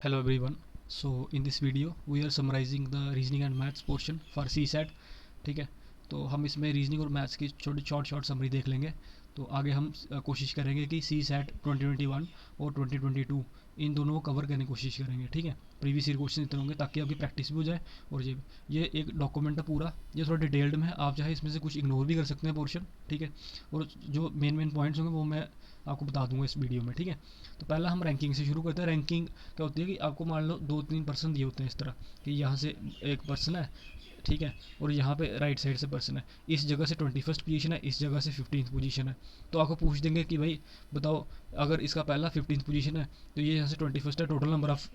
Hello everyone. So in this video we are summarizing the reasoning and maths portion for CSAT. ठीक है, तो हम इसमें reasoning और मैथ्स की छोटी शॉर्ट समरी देख लेंगे. तो आगे हम कोशिश करेंगे कि सी सैट 2021 और 2022 इन दोनों को कवर करने की कोशिश करेंगे. ठीक है, प्रीवियस ईयर क्वेश्चन इतने होंगे ताकि आपकी प्रैक्टिस भी हो जाए. और ये एक डॉक्यूमेंट है पूरा, ये थोड़ा डिटेल्ड में है. आप चाहे इसमें से कुछ इग्नोर भी कर सकते हैं पोर्शन. ठीक है, और जो मेन पॉइंट्स होंगे वो मैं आपको बता दूंगा इस वीडियो में. ठीक है, तो पहला हम रैंकिंग से शुरू करते हैं. रैंकिंग क्या होती है कि आपको मान लो 2-3 पर्सन दिए होते हैं इस तरह कि यहाँ से एक पर्सन है, ठीक है, और यहाँ पे राइट साइड से पर्सन है. इस जगह से 21st पोजीशन है, इस जगह से 15th पोजीशन है. तो आपको पूछ देंगे कि भाई बताओ, अगर इसका पहला 15th पोजीशन है तो ये यहाँ से 21st है, total number of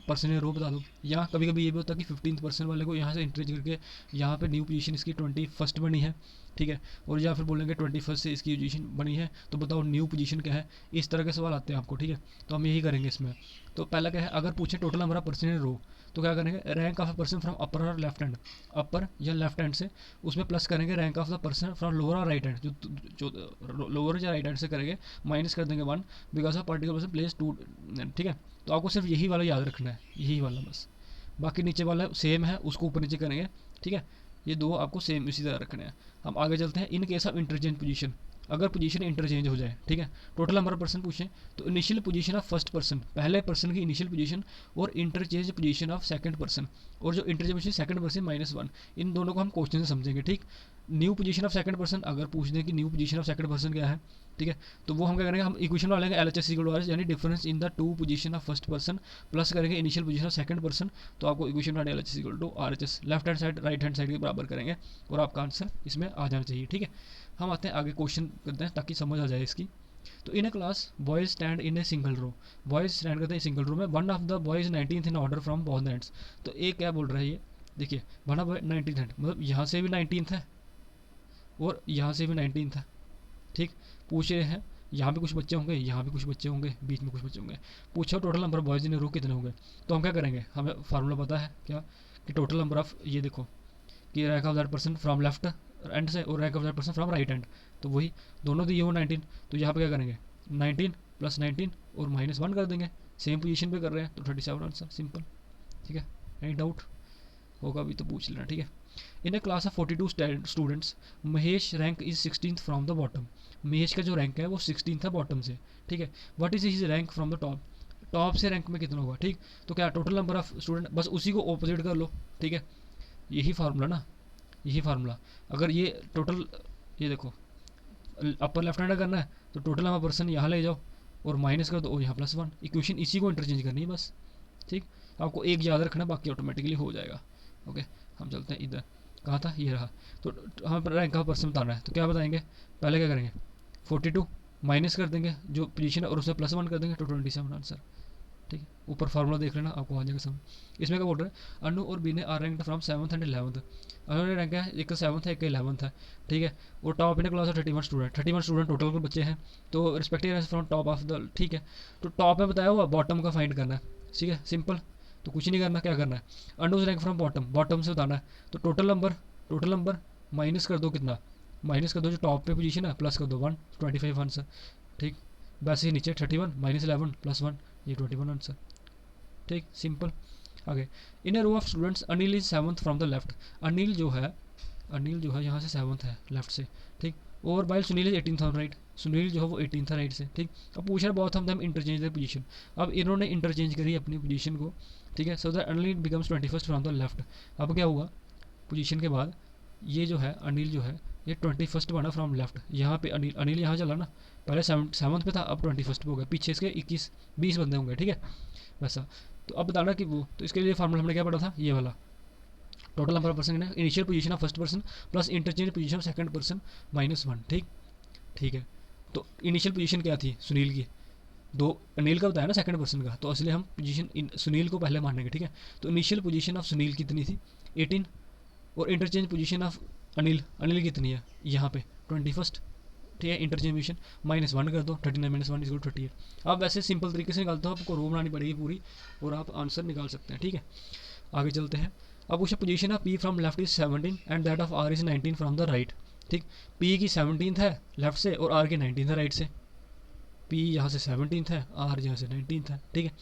person in row बता दो. या कभी कभी ये भी होता है कि 15th पर्सन वाले को यहाँ से इंटरेज करके यहाँ पे न्यू पोजीशन इसकी 21st बनी है. ठीक है, और या फिर बोलेंगे 21st से इसकी पोजीशन बनी है तो बताओ न्यू पोजीशन क्या है. इस तरह के सवाल आते हैं आपको. ठीक है, तो हम यही करेंगे इसमें. तो पहला क्या है, अगर पूछे total number of person in row तो क्या करेंगे, rank of a person from upper और लेफ्ट हैंड. अपर या लेफ्ट हैंड से उसमें प्लस करेंगे rank of the person from lower और राइट हैंड. जो लोअर या राइट हैंड से करेंगे माइनस कर देंगे 1 because of particular person place 2. ठीक है, तो आपको सिर्फ यही वाला याद रखना है, यही वाला बस. बाकी नीचे वाला सेम है, उसको ऊपर नीचे करेंगे. ठीक है, ये दो आपको सेम इसी तरह रखने हैं. हम आगे चलते हैं. In case of interchange position, अगर पोजीशन इंटरचेंज हो जाए, ठीक है, टोटल नंबर ऑफ पर्सन पूछें तो initial position of first person, पहले पर्सन की इनिशियल पोजीशन, और interchange position of second person, और जो इंटरचेंज पोजीशन सेकंड पर्सन -1, इन दोनों को हम क्वेश्चन से समझेंगे. ठीक, new position of second person अगर पूछ दें कि new position of second person क्या है, ठीक है, तो वो हम क्या करेंगे, हम इक्वेशन बना लेंगे LHS इक्वल टू RHS, यानी difference in the two position of first person plus करेंगे initial position of second person. तो आपको इक्वेशन बनानी LHS equal to RHS, left hand side right hand side के बराबर करेंगे और आपका आंसर इसमें आ जाना चाहिए. ठीक है, हम आते हैं आगे क्वेश्चन करते हैं ताकि समझ आ जाए इसकी. तो in a class boys stand in a single row, boys stand करते हैं सिंगल रो में. One of the boys 19th in order from both ends. तो एक क्या बोल रहा है ये, देखिए, वन ऑफ 19th हैंड मतलब यहाँ से भी 19th है और यहाँ से भी 19th है. ठीक, पूछ रहे हैं यहाँ भी कुछ बच्चे होंगे, यहाँ भी कुछ बच्चे होंगे, बीच में कुछ बच्चे होंगे. पूछो टोटल नंबर बॉयज इन रो कितने होंगे. तो हम क्या करेंगे, हमें फार्मूला पता है क्या, कि टोटल नंबर ऑफ, ये देखो कि rank of that person from left and से और rank of that person from right hand. तो वही दोनों दिए हो 19. तो यहाँ पे क्या करेंगे, 19 + 19 और -1 कर देंगे. सेम पोजीशन पे कर रहे हैं तो 37 आंसर, सिंपल. ठीक है, एनी डाउट होगा भी तो पूछ लेना. ठीक है, in a class of 42 students Mahesh rank is 16th from the bottom. Mahesh का जो रैंक है वो 16th है बॉटम से. ठीक है, what is his rank from the top, top से रैंक में कितना होगा. ठीक, तो क्या टोटल नंबर ऑफ स्टूडेंट, बस उसी को ऑपोजिट कर लो. ठीक है, यही फार्मूला ना, यही फार्मूला. अगर ये टोटल, ये देखो अपर लेफ्ट हैंड करना है तो टोटल नंबर पर्सन यहाँ ले जाओ और माइनस कर दो यहाँ +1. इक्वेशन इसी को इंटरचेंज करनी है बस. ठीक, आपको एक याद रखना, बाकी ऑटोमेटिकली हो जाएगा. ओके, हम चलते हैं इधर. कहाँ था, ये रहा. तो हमें रैंक का पर्सन बताना है तो क्या बताएंगे, पहले क्या करेंगे, 42 माइनस कर देंगे जो पोजीशन है और उसमें +1 कर देंगे तो 27 आंसर. ठीक है, ऊपर फार्मूला देख लेना, आपको आ जाएगा समझ. इसमें क्या बोल रहे हैं, अनु और बी ने R rank from 7th and 11th. Anu ने रैंक है, एक 7th है एक 11th है. ठीक है, और top in class 31 student, 31 student total के बच्चे हैं. तो respective from top of the, ठीक है, तो टॉप में बताया हुआ बॉटम का फाइंड करना है. ठीक है, सिंपल. तो कुछ नहीं करना, क्या करना है, अनु रैंक फ्रॉम बॉटम, बॉटम से बताना है. तो टोटल नंबर माइनस कर दो, कितना माइनस कर दो, जो टॉप पे पोजीशन है प्लस कर दो 1, 25 आंसर. ठीक, वैसे ही नीचे 31 -11 +1, ये 21 आंसर. ठीक, सिंपल. आगे, in a row of students Anil is 7th from the left. Anil जो है यहाँ से 7th है लेफ्ट से. ठीक, और while Sunil is 18th on right, Sunil जो है वो 18th है राइट से. ठीक, अब पूछ रहा है बहुत हम इंटरचेंज द पोजीशन. अब इन्होंने इंटरचेंज करी अपनी पोजीशन को. ठीक है, so that Anil becomes 21st from the left. अब क्या हुआ, पोजीशन के बाद ये जो है अनिल जो है ये 21st बना फ्रॉम लेफ्ट. यहाँ पे अनिल यहाँ चला ना, पहले 7th पे था, अब 21st पे हो गया. पीछे इसके 21-20 बंदे होंगे. ठीक है, वैसा. तो अब बताना कि वो, तो इसके लिए फार्मूला हमने क्या पढ़ा था, ये वाला, total number of person initial position of first person plus interchange position of second person -1. ठीक, ठीक है. तो इनिशियल पोजीशन क्या थी सुनील की, दो अनिल का बताया ना सेकंड पर्सन का, तो इसलिए हम पोजीशन सुनील को पहले मानेंगे. ठीक है, तो इनिशियल पोजीशन ऑफ सुनील कितनी थी, 18, और इंटरचेंज पोजीशन ऑफ अनिल कितनी है यहाँ पे 21st. ठीक है, इंटरचेंज पोजीशन -1 कर दो, 39 - 1 = 38. आप वैसे सिंपल तरीके से निकालते हो, आपको रो बनानी पड़ेगी पूरी और आप आंसर निकाल सकते हैं. ठीक है, आगे चलते हैं. अब पूछा position of P from left is 17 and that of R is 19 from the right. ठीक, पी की 17th है लेफ्ट से और आर की 19th है राइट से. पी यहाँ से 17th है, आर यहाँ से 19th है, ठीक है।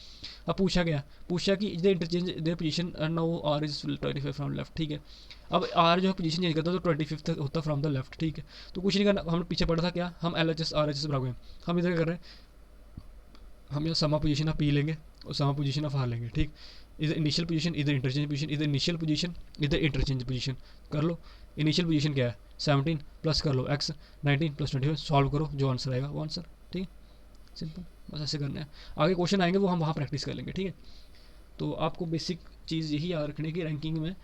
अब पूछा कि the interchange the position now R is 25 from left, ठीक है। अब आर जो है पोजीशन चेंज करता है तो 25th होता फ्रॉम द लेफ्ट, ठीक है। तो कुछ नहीं करना, हम पीछे पढ़ा था क्या, हम L H S R H S बराबर हैं, हम इधर क्या कर रहे हैं, हम यहाँ समा पोजीशन ऑफ पी लेंगे और समा पोजीशन ऑफ आर लेंगे, ठीक। इधर इनिशियल पोजीशन, इधर इंटरचेंज पोजीशन, इधर इनिशियल पोजीशन, इधर इंटरचेंज पोजीशन कर लो। इनिशियल पोजीशन क्या है 17 प्लस कर लो एक्स 19 प्लस 25, सॉल्व करो, जो आंसर आएगा वो आंसर, ठीक है। सिंपल, बस ऐसे करना है। आगे क्वेश्चन आएंगे वो हम वहाँ प्रैक्टिस कर लेंगे, ठीक है। तो आपको बेसिक चीज़ यही याद रखने की रैंकिंग में,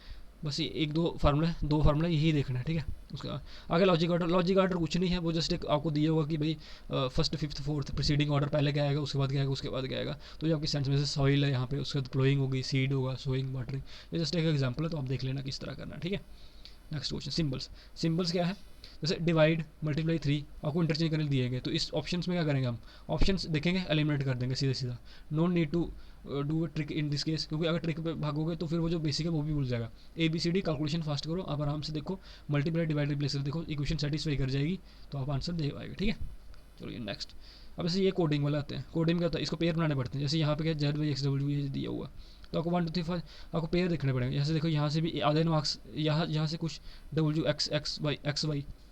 बस ये एक दो फार्मूला यही देखना है, ठीक है। उसका आगे लॉजिक ऑर्डर कुछ नहीं है, वो जस्ट एक आपको दिया होगा कि भाई first fifth fourth preceding order पहले क्या आएगा, उसके बाद क्या आएगा, उसके बाद क्या आएगा। तो जो आपकी सेंस में से सॉइल है यहाँ पे, उसके बाद प्लोइंग होगी, सीड होगा, सोइंग, वाटरिंग, ये जस्ट एक एग्जाम्पल है, तो आप देख लेना किस तरह करना है, ठीक है। नेक्स्ट क्वेश्चन, सिंबल्स क्या है, जैसे डिवाइड मल्टीप्लाई 3 आपको इंटरचेंज करने दिए गए, तो इस ऑप्शंस में क्या करेंगे, हम ऑप्शंस देखेंगे, एलिमिनेट कर देंगे सीधा सीधा। No need to do a trick in this case, क्योंकि अगर ट्रिक पे भागोगे तो फिर वो जो बेसिक है वो भी भूल जाएगा। ABCD कैलकुलेशन फास्ट करो, आप आराम से देखो, मल्टीप्लाई डिवाइड रिप्लेस कर देखो, इक्वेशन सेटिस्फाई कर जाएगी, तो आप आंसर दे पाएंगे, ठीक है। चलो ये नेक्स्ट। अब जैसे ये कोडिंग वाला आते हैं, कोडिंग क्या होता है, इसको पेयर बनाने पड़ते हैं। जैसे यहाँ पे क्या Z/X/W ये दिया हुआ, तो आपको 1 2 3 5 आपको पेयर देखने पड़ेंगे। जैसे देखो यहाँ से भी आधे मार्क्स, यहाँ से कुछ WX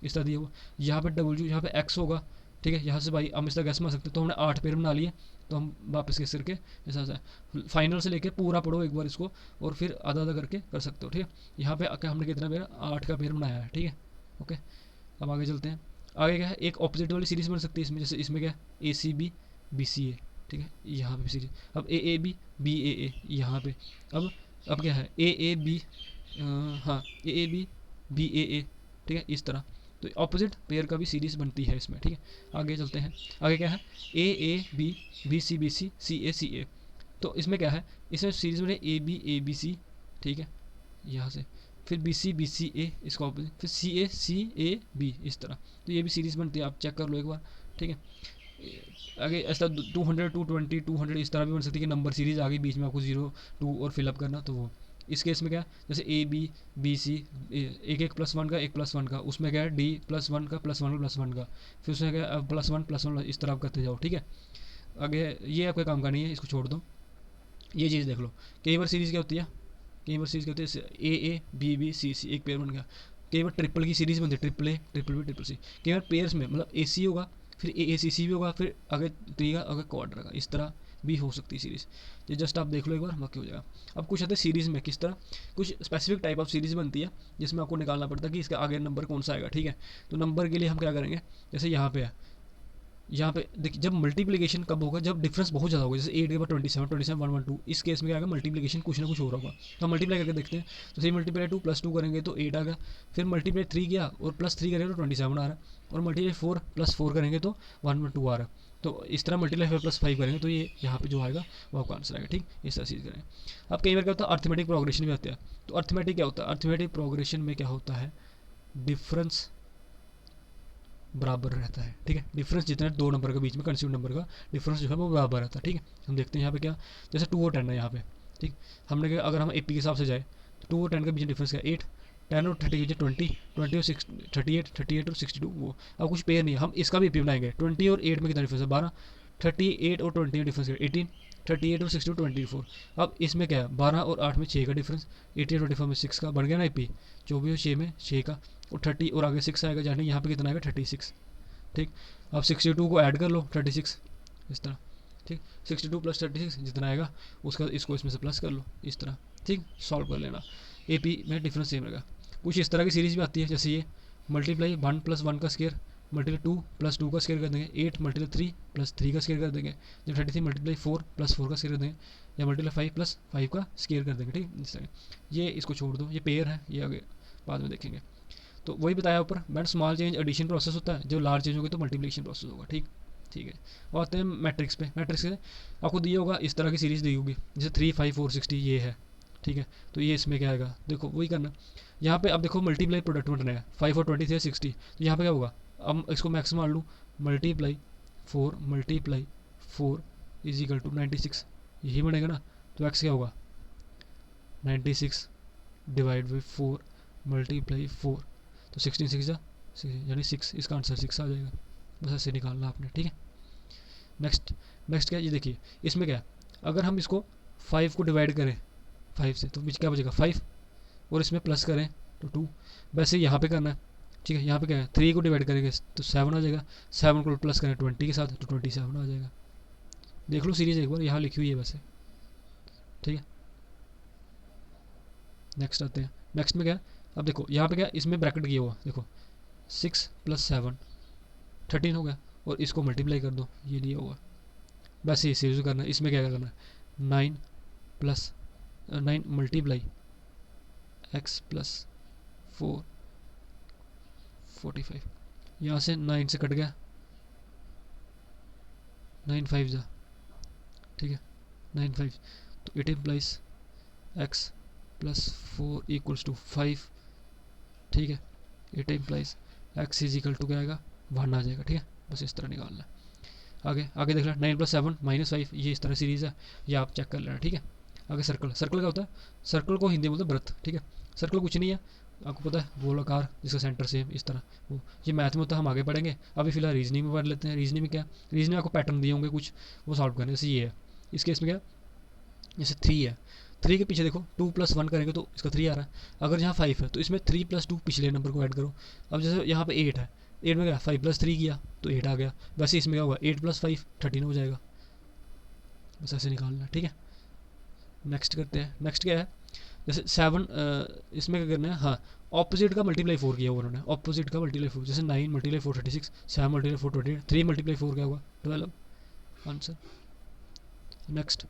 इस तरह दिया हुआ, यहाँ पे W, यहाँ पे X होगा, ठीक है। यहाँ से भाई हम इस तरह गैस मार सकते हैं, तो हमने 8 पेयर बना लिए, तो हम वापस कैसे करके ऐसा फाइनल से लेके पूरा पढ़ो एक बार इसको, और फिर आधा आधा करके कर सकते हो, ठीक है। यहाँ पे आके हमने कितना पेयर, 8 का पेयर बनाया है, ठीक है। ओके, अब आगे चलते हैं। आगे क्या है, एक ऑपोजिट वाली सीरीज बन सकती है इसमें, जैसे इसमें क्या है ACB BCA, ठीक है, यहाँ पे सीरीज। अब AAB BAA यहाँ पे, अब क्या है AAB, हाँ AAB BAA, ठीक है, इस तरह। तो ऑपोजिट पेयर का भी सीरीज बनती है इसमें, ठीक है। आगे चलते हैं, आगे क्या है AAB BC BC CA CA, तो इसमें क्या है, इसमें सीरीज बने AB ABC, ठीक है, यहाँ से फिर BC BCA इसका ऑपोजिट, फिर CA CAB इस तरह। तो ये भी सीरीज बनती है, आप चेक कर लो एक बार, ठीक है। आगे ऐसा 200 220 200 इस तरह भी बन सकती है कि नंबर सीरीज आ गई, बीच में आपको 0 2 और फिलअप करना, तो वो इस केस में क्या है, जैसे AB BC एक +1 का एक +1 का, उसमें क्या है D +1 का +1 का +1 का, फिर उसमें क्या है +1 इस तरह आप करते जाओ, ठीक है। आगे ये आपके काम का नहीं है, इसको छोड़ दो। ये चीज़ देख लो, कई बार सीरीज़ क्या होती है, कई बार सीरीज़ क्या होती है AA BB CC एक पेयर बन गया। कई बार ट्रिपल की सीरीज़ बनती है, triple A triple B triple C। कई बार पेयर्स में मतलब AC होगा, फिर AACC भी होगा, फिर आगे 3 का आगे क्वाड्र का, इस तरह भी हो सकती है सीरीज़। ये जस्ट आप देख लो एक बार, बाकी हो जाएगा। अब कुछ आते हैं सीरीज़ में किस तरह, कुछ स्पेसिफिक टाइप ऑफ सीरीज़ बनती है जिसमें आपको निकालना पड़ता है कि इसका आगे नंबर कौन सा आएगा, ठीक है। तो नंबर के लिए हम क्या करेंगे, जैसे यहाँ पे है, यहाँ पे देखिए जब मल्टीप्लिकेशन कब होगा, जब डिफरेंस बहुत ज़्यादा होगा, जैसे 8 के बाद 27 27 112, इस केस में क्या आएगा, मल्टीप्लिकेशन कुछ ना कुछ हो रहा होगा, तो हम मल्टीप्लाई करके देखते हैं। तो 3 × 2 +2 करेंगे तो 8 आ गया, फिर मल्टीप्लाई 3 किया और +3 करेंगे तो 27 आ रहा है, और मल्टीप्लाई 4 +4 करेंगे तो 112 आ रहा है। तो इस तरह मल्टीप्लाई 5 +5 करेंगे तो ये यहाँ पे जो आएगा वो आपका आंसर आएगा, ठीक, इस तरह चीज़ करेंगे। अब कई बार क्या होता है, अर्थमेटिक प्रोग्रेशन भी आता है। तो अर्थमेटिक क्या होता है, अर्थमेटिक प्रोग्रेशन में क्या होता है, डिफरेंस बराबर रहता है, ठीक है। डिफरेंस जितना है दो नंबर के बीच में, कंस्यूम नंबर का डिफरेंस जो है वो बराबर रहता है, ठीक है। हम देखते हैं यहाँ पे क्या, जैसे 2 और 10 है यहाँ पे, ठीक। हमने क्या, अगर हम AP के हिसाब से जाए तो 2 और 10 के बीच डिफरेंस क्या, 8 10 और 30 के 20 20 और 6 38 और 62 वो। अब कुछ पेयर नहीं है, हम इसका भी AP बनाएंगे। 20 और 8 में कितना डिफरेंस है, 12। 38 और 20 में डिफरेंस है 18। 38 और 62 24। अब इसमें क्या है, 12 और 8 में 6 का डिफरेंस, 80 और 24 में 6 का, बन गया ना AP। 24 और 6 में 6 का, और 30 और आगे 6 आएगा, जाने यहाँ पे कितना आएगा 36, ठीक। अब 62 को ऐड कर लो 36 इस तरह, ठीक। 62 + 36 जितना आएगा उसका इसको इसमें से प्लस कर लो इस तरह, ठीक। सॉल्व कर लेना, AP में डिफरेंस सेम रहेगा। कुछ इस तरह की सीरीज भी आती है, जैसे ये मल्टीप्लाई 1 + 1 का स्केयर मल्टीप्लाई 2 + 2 का स्केयर कर देंगे, 8 मल्टीप्लाई 3 + 3 का स्केयर कर देंगे, जब 33 मल्टीप्लाई 4 + 4 का स्केयर कर देंगे, या मल्टीप्लाई 5 + 5 का स्केयर कर देंगे, ठीक। इस तरह ये इसको छोड़ दो, ये पेयर है, ये आगे बाद में देखेंगे। तो वही बताया ऊपर, मैंने स्मॉल चेंज एडिशन प्रोसेस होता है, जब लार्ज चेंज होगी तो मल्टीप्लिकेशन प्रोसेस होगा, ठीक, ठीक है। और आते हैं मैट्रिक्स पे। मैट्रिक्स से आपको दिया होगा इस तरह की सीरीज दी होगी, जैसे 3 5 4 60 ये है, ठीक है। तो ये इसमें क्या आएगा, देखो वही करना। यहाँ पे अब देखो मल्टीप्लाई प्रोडक्ट में बनाया 5 और 20 थे 60, तो यहाँ पे क्या होगा, अब इसको मैक्स मान लूँ, मल्टीप्लाई 4 इज इक्वल टू 96, यही बनेगा ना। तो एक्स क्या होगा 96 डिवाइड बाई 4 मल्टीप्लाई 4, तो 16 6 यानी 6, इसका आंसर 6 आ जाएगा। बस ऐसे निकालना आपने, ठीक है। नेक्स्ट नेक्स्ट क्या है, ये देखिए इसमें क्या है, अगर हम इसको 5 को डिवाइड करें 5 से तो क्या बचेगा 5, और इसमें प्लस करें तो 2। वैसे यहाँ पे करना है, ठीक है। यहाँ पे क्या है, 3 को डिवाइड करेंगे तो 7 आ जाएगा, 7 को प्लस करें 20 के साथ तो 27 आ जाएगा। देख लो सीरीज एक बार, यहाँ लिखी हुई है वैसे, ठीक है। नेक्स्ट आते हैं, नेक्स्ट में क्या है, अब देखो यहाँ पे क्या है, इसमें ब्रैकेट किया हुआ, देखो 6 + 7 13 हो गया, और इसको मल्टीप्लाई कर दो, ये दिया हुआ। वैसे ही सीरीज करना है, इसमें क्या करना है 9 + 9 मल्टीप्लाई x + 4 45, यहाँ से 9 से कट गया, 9 5 जा, ठीक है 9 5, तो इट इम्प्लाइज x + 4 = 5, ठीक है। इट इम्प्लाइज x = क्या आएगा 1 आ जाएगा, ठीक है। बस इस तरह निकालना है। आगे आगे देख लेना, 9 + 7 -5, ये इस तरह सीरीज है, ये आप चेक कर लेना, ठीक है। आगे सर्कल, सर्कल क्या होता है, सर्कल को हिंदी में बोलते हैं वृत्त, ठीक है। सर्कल कुछ नहीं है, आपको पता है, गोलाकार जिसका सेंटर सेम इस तरह, वो ये मैथ में होता है, हम आगे पढ़ेंगे। अभी फिलहाल रीजनिंग में पढ़ लेते हैं। रीजनिंग में क्या, रीजनिंग में आपको पैटर्न दिए होंगे कुछ, वो सॉल्व करने, जैसे ये है, इस केस में क्या, जैसे 3 है, 3 के पीछे देखो 2 + 1 करेंगे तो इसका 3 आ रहा है। अगर यहाँ 5 है तो इसमें 3 + 2 पिछले नंबर को ऐड करो। अब जैसे यहाँ पे 8 है, 8 में क्या 5 + 3 किया तो 8 आ गया। वैसे इसमें क्या होगा 8 + 5 13 हो जाएगा। बस ऐसे निकालना, ठीक है। नेक्स्ट करते हैं, नेक्स्ट क्या है, जैसे 7, इसमें क्या करना है, हाँ ऑपोजिट का मल्टीप्लाई 4 किया हुआ उन्होंने, ऑपोजिट का मल्टीप्लाई 4, जैसे 9 × 4 36, 7 × 4 28, 3 × 4 क्या होगा 12 आंसर। नेक्स्ट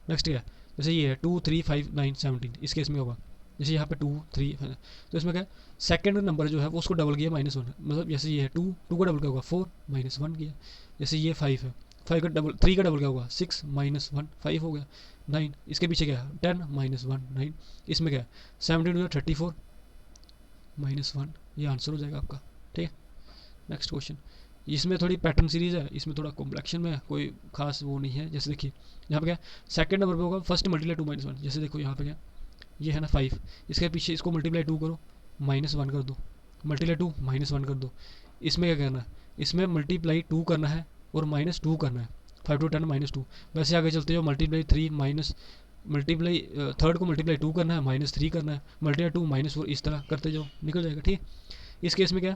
नेक्स्ट क्या है, जैसे ये है 2 3 5 9 17, इस केस में होगा जैसे यहाँ पे 2 3 तो इसमें क्या है, सेकंड नंबर जो है वो उसको डबल किया -1, मतलब जैसे ये है 2 2 का डबल क्या होगा 4 -1 किया। जैसे ये 5 है, 5 का डबल 3 का डबल क्या होगा 6 -1 5 हो गया। 9 इसके पीछे क्या है 10 -1 9, इसमें क्या है 17 34 -1, ये आंसर हो जाएगा आपका, ठीक है। नेक्स्ट क्वेश्चन, इसमें थोड़ी पैटर्न सीरीज है, इसमें थोड़ा कॉम्प्लेक्शन में है, कोई खास वो नहीं है। जैसे देखिए यहाँ पे क्या सेकंड नंबर पे होगा फर्स्ट मल्टीप्लाई 2 -1, जैसे देखो यहाँ पे क्या ये है ना 5, इसके पीछे इसको मल्टीप्लाई 2 करो -1 कर दो, मल्टीप्लाई 2 -1 कर दो। इसमें क्या करना है, इसमें मल्टीप्लाई 2 करना है और -2 करना है, 5 × 10 -2। वैसे आगे चलते जाओ, मल्टीप्लाई 3 माइनस मल्टीप्लाई थर्ड को मल्टीप्लाई 2 करना है, -3 करना है, मल्टीप्लाई 2 -4, इस तरह करते जाओ, निकल जाएगा, ठीक है। इस केस में क्या,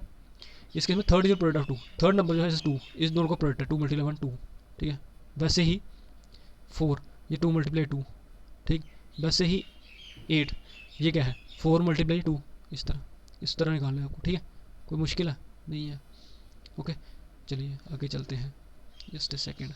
इस केस में third is product of 2, third number जो है 2, इस दोनों का प्रोडक्ट है 2 × 1 2, ठीक है। वैसे ही 4, ये 2 × 2, ठीक। वैसे ही 8, ये क्या है 4 × 2, इस तरह निकालना है आपको, ठीक है। कोई मुश्किल है नहीं है, ओके। चलिए आगे चलते हैं, जस्ट ए सेकेंड।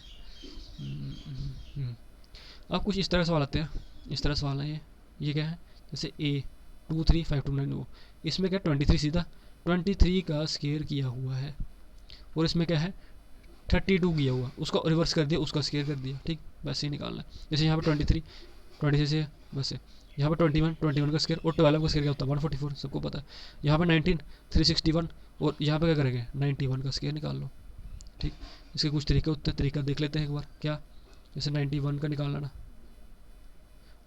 अब कुछ इस तरह सवाल आते हैं, इस तरह सवाल है ये क्या है, जैसे A 2 3 5 2 9 वो, इसमें क्या 23 सीधा 23 का स्केयर किया हुआ है, और इसमें क्या है 32 किया हुआ, उसको रिवर्स कर दिया, उसका स्केयर कर दिया, ठीक। वैसे ही निकालना है। जैसे यहाँ पर 23 से वैसे यहाँ पर 21 का स्केयर, और 12 का स्केयर क्या होता है 144, सबको पता है। यहाँ पर 19 361, और यहाँ पे क्या करेंगे 91 का स्केयर निकाल लो, ठीक। इसके कुछ तरीके होते हैं, तरीका देख लेते हैं एक बार। क्या, जैसे 91 का निकालना ना,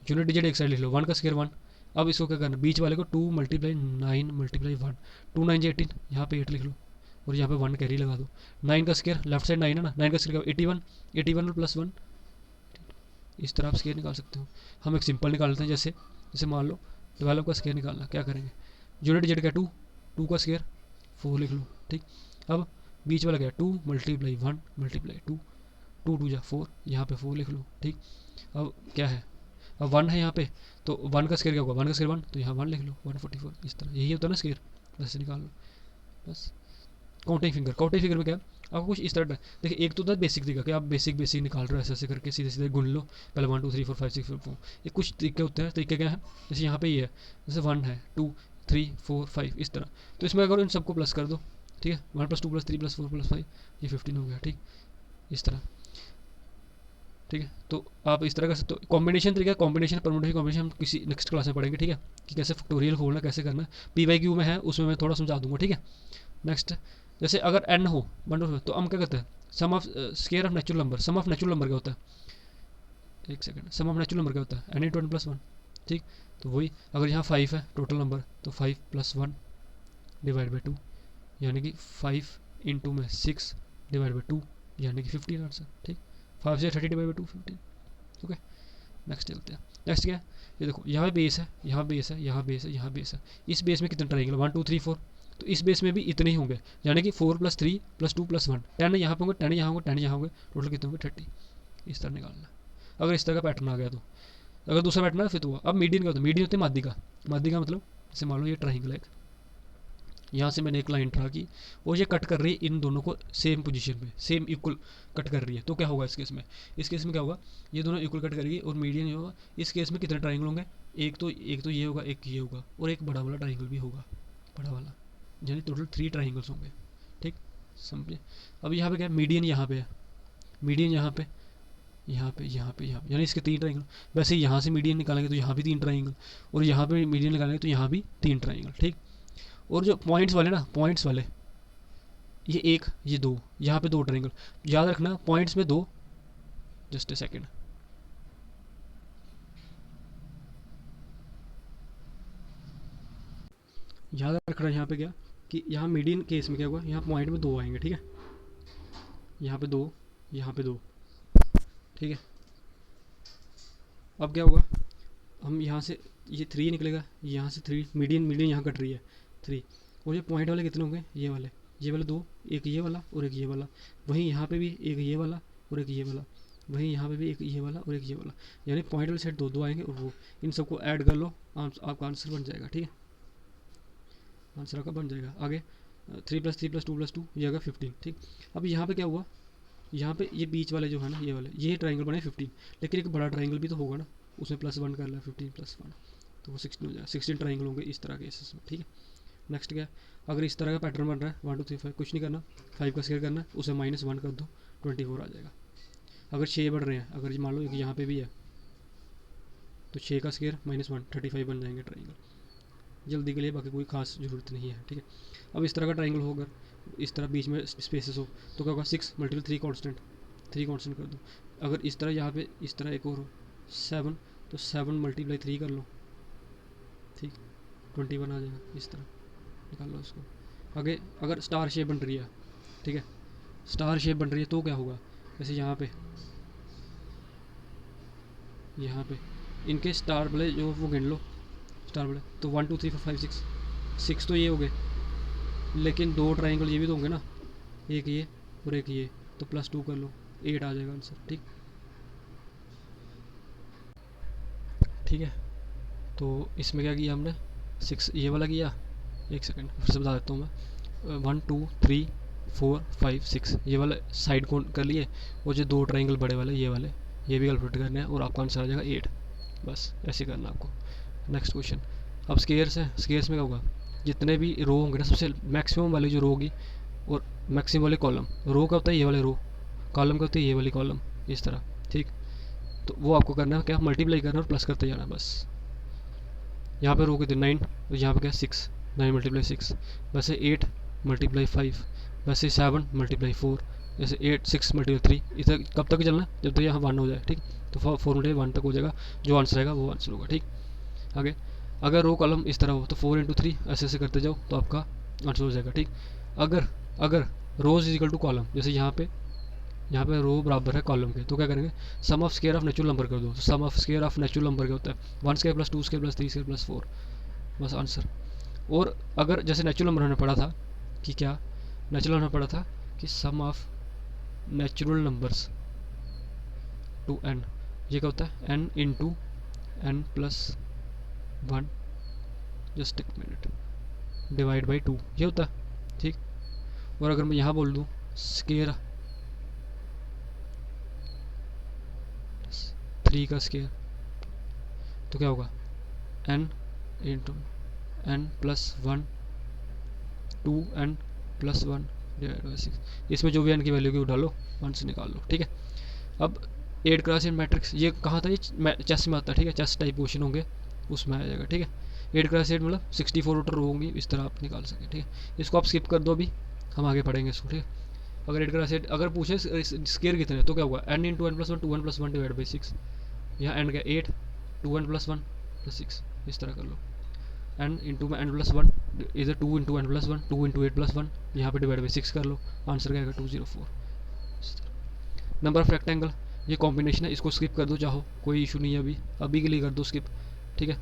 यूनिट डिजिट एक साइड लिख लो, 1 का स्केयर 1। अब इसको क्या करना, बीच वाले को 2 × 9 × 1, 2 9 18, यहाँ पे 8 लिख लो, और यहाँ पे 1 कैरी लगा दो। 9 का स्केयर लेफ्ट साइड 9 है ना, 9 का स्केयर 81, 81 + 1, इस तरह आप स्केयर निकाल सकते हो। हम एक सिंपल निकाल लेते हैं, जैसे जैसे मान लो 12 का स्केयर निकालना, क्या करेंगे, यूनिट डिजिट क्या 2, 2 का स्केयर 4 लिख लो, ठीक। अब बीच वाला क्या 2 × 1 × 2, 2 2 जा 4, यहाँ पे 4 लिख लो, ठीक। अब क्या है, अब 1 है यहाँ पे, तो 1 का स्केयर क्या होगा 1 का स्केयर 1, तो यहाँ 1 लिख लो 144, इस तरह यही होता है ना स्केयर, वैसे निकाल लो बस। काउंटिंग फिंगर में क्या आपको कुछ इस तरह, देखिए एक तो था बेसिक तरीका कि आप बेसिक निकाल रहे हो, ऐसे करके सीधे सीधे गुन लो, पहले 1 2 3 4 5 6 7 4, ये कुछ तरीके होते हैं। तरीके क्या है, जैसे यहाँ पे ये है, जैसे 1 है 2 3 4 5 इस तरह, तो इसमें अगर इन सबको प्लस कर दो, ठीक है 1 + 2 + 3 + 4 + 5, ये 15 हो गया, ठीक, इस तरह, ठीक है। तो आप इस तरह कर सकते हो। कॉम्बिनेशन तरीका, कॉम्बिनेशन परमुटेशन कॉम्बिनेशन हम किसी नेक्स्ट क्लास में पढ़ेंगे, ठीक है, कि कैसे फैक्टोरियल खोलना, कैसे करना है, PYQ में है, उसमें मैं थोड़ा समझा दूंगा, ठीक है। नेक्स्ट, जैसे अगर n हो 1 तो हम क्या करते हैं, sum of square of natural number, sum of natural number क्या होता है, एक second, sum of natural number क्या होता है n × n + 1, ठीक। तो वही अगर यहाँ 5 है टोटल नंबर, तो 5 + 1 / 2, यानी कि 5 × में 6 / 2, यानी कि 15 आंसर। ठीक, 5 से 30 डिवाइड बाई 2 15। ओके, नेक्स्ट चलते हैं। नेक्स्ट क्या है, ये देखो यहाँ पे बेस है, यहाँ बेस है, यहाँ बेस है, यहाँ बेस है। इस बेस में कितने ट्राइंगल, 1 2 3 4, तो इस बेस में भी इतने ही होंगे, यानी कि 4 + 3 + 2 + 1, 10 यहाँ पे होंगे, 10 यहाँ होंगे, 10 यहाँ होंगे, टोटल कितने होंगे 30। इस तरह निकालना। अगर इस तरह का पैटर्न आ गया तो, अगर दूसरा पैटर्न है फिर तो हुआ। अब मीडियन का होता है, मीडियन होते हैं माध्यिका। माध्यिका मतलब जैसे मान लो ये ट्राइंगल है, यहाँ से मैंने एक लाइन ड्रा की और ये कट कर रही है इन दोनों को सेम पोजीशन पे, सेम इक्वल कट कर रही है, तो क्या होगा इस केस में, इस केस में क्या होगा, ये दोनों इक्वल कट करेगी और मीडियन ये होगा। इस केस में कितने ट्राइंगल होंगे, एक तो ये होगा, एक ये होगा और एक बड़ा वाला ट्राइंगल भी होगा, बड़ा वाला, यानी टोटल 3 ट्राइंगल्स होंगे। ठीक, समझे। अब यहाँ पे क्या है, मीडियन यहाँ पे है, मीडियन यहाँ पे, यहाँ पे, यहाँ पे, यहाँ पे, यानी इसके 3 ट्राइंगल। वैसे यहाँ से मीडियन निकालेंगे तो यहाँ भी 3 ट्राइंगल, और यहाँ पे मीडियन निकालेंगे तो यहाँ भी 3 ट्राइंगल। ठीक, और जो पॉइंट्स वाले ना, पॉइंट्स वाले, ये 1 ये 2, यहाँ पे 2 ट्राइंगल, याद रखना पॉइंट्स में 2, जस्ट ए सेकेंड, याद रखना यहाँ पे क्या कि यहाँ मीडियन केस में क्या हुआ, यहाँ पॉइंट में 2 आएंगे। ठीक है, यहाँ पे 2, यहाँ पे 2। ठीक है, अब क्या होगा, हम यहाँ से ये 3 निकलेगा, यहाँ से 3, मीडियन यहाँ कट रही है 3, और ये पॉइंट वाले कितने होंगे, ये वाले 2, एक ये वाला और एक ये वाला, वहीं यहाँ पे भी एक ये वाला और एक ये वाला, वहीं यहाँ पे भी एक ये वाला और एक ये वाला, यानी पॉइंट वाले सेट 2 आएंगे। और वो इन सबको ऐड कर लो, आपका आंसर बन जाएगा। ठीक है, आंसर आपका बन जाएगा। आगे 3 + 3 + 2 + 2 ये होगा 15। ठीक, अब यहाँ पे क्या हुआ, यहाँ पे ये बीच वाले जो है ना, ये वाले, ये ट्राइंगल बने 15, लेकिन एक बड़ा ट्राइंगल भी तो होगा ना, उसमें +1 कर लिया, 15 + 1 तो वो 16 हो जाएगा। 16 ट्राइंगल होंगे इस तरह के केसेस में। ठीक है, नेक्स्ट क्या, अगर इस तरह का पैटर्न बन रहा है 1 2 3 5, कुछ नहीं करना, 5 का स्क्वायर करना है, उसे -1 कर दो, 24 आ जाएगा। अगर 6 बढ़ रहे हैं, अगर मान लो कि यहाँ पे भी है, तो 6 का स्क्वायर -1 35 बन जाएंगे ट्राइंगल। जल्दी के लिए बाकी कोई खास ज़रूरत नहीं है। ठीक है, अब इस तरह का ट्राइंगल होगा, इस तरह बीच में स्पेसेस हो, तो क्या होगा, 6 × 3 कांस्टेंट, 3 कांस्टेंट कर दो। अगर इस तरह यहाँ पे इस तरह एक और हो 7, तो 7 × 3 कर लो। ठीक, 21 आ जाएगा। इस तरह निकाल लो इसको। आगे अगर स्टार शेप बन रही है, ठीक है, स्टार शेप बन रही है तो क्या होगा, जैसे यहाँ पे इनके स्टार वाले जो वो गिन लो, स्टार वाले तो 1 2 3 4 5 6, 6 तो ये हो गए, लेकिन 2 ट्राइंगल ये भी तो होंगे ना, एक ये और एक ये, तो +2 कर लो, 8 आ जाएगा आंसर। ठीक, ठीक है, तो इसमें क्या किया हमने, 6 ये वाला किया, एक सेकंड फिर से बता देता हूँ मैं, 1 2 3 4 5 6 ये वाला साइड को कर लिए, और जो 2 ट्राइंगल बड़े वाले ये वाले, ये भी कैलकुलेट करने हैं, और आपका आंसर आ जाएगा 8। बस ऐसे करना आपको। नेक्स्ट क्वेश्चन, अब स्केयर्स है, स्केयर्स में क्या होगा, जितने भी रो होंगे ना, सबसे मैक्सिमम वाली जो रो होगी और मैक्सिमम वाले कॉलम, रो का होता है ये वाले रो, कॉलम का होता है ये वाली कॉलम, इस तरह। ठीक, तो वो आपको करना है क्या, मल्टीप्लाई करना और प्लस करते जाना बस। यहाँ पे रो कितने 9, तो यहाँ पे क्या 6, 9 × 6, वैसे 8 × 5, वैसे 7 × 4, जैसे 8 6 × 3, इसे कब तक चलना है, जब तक यहाँ 1 हो जाए। ठीक, तो 4 × 1 तक हो जाएगा, जो आंसर आएगा वो आंसर होगा। ठीक, आगे अगर रो कॉलम इस तरह हो तो 4 × 3 ऐसे ऐसे करते जाओ तो आपका आंसर हो जाएगा। ठीक, अगर रोज इज इक्वल टू कॉलम, जैसे यहाँ पे रो बराबर है कॉलम के, तो क्या करेंगे, sum of square of natural number कर दो। तो sum of square of natural number क्या होता है, 1² + 2² + 3² + 4, बस आंसर। और अगर जैसे नेचुरल नंबर हमने पढ़ा था कि क्या, नेचुरल नंबर पढ़ा था कि sum of natural numbers to n, ये क्या होता है, n × n + 1, जस्ट एक मिनट, डिवाइड बाई 2 ये होता है। ठीक, और अगर मैं यहाँ बोल दूँ स्क्वायर 3 का स्क्वायर, तो क्या होगा, n × n + 1 2n + 1 divide by 6, इसमें जो भी n की वैल्यू की डालो, आंसर निकाल लो। ठीक है, अब 8 × 8 मैट्रिक्स, ये कहाँ था, ये चेस में आता है। ठीक है, चेस टाइप क्वेश्चन होंगे उसमें आ जाएगा। ठीक है, 8 × 8 मतलब 64 टोटल रो होंगी, इस तरह आप निकाल सकें। ठीक है, इसको आप स्किप कर दो, अभी हम आगे पढ़ेंगे इसको। ठीक है, अगर 8 × 8 अगर पूछे स्क्वायर कितने, तो क्या होगा, n × n + 1 2n + 1 divide by 6, यहाँ n क्या 8 2n + 1 + 6, इस तरह कर लो, n × n + 1 इधर 2 × n + 1 2 × 8 + 1, यहाँ पे डिवाइड बाई 6 कर लो, आंसर क्या आएगा 204। नंबर ऑफ रेक्टेंगल, ये कॉम्बिनेशन है, इसको स्किप कर दो चाहो, कोई इशू नहीं है, अभी अभी के लिए कर दो स्किप, ठीक है,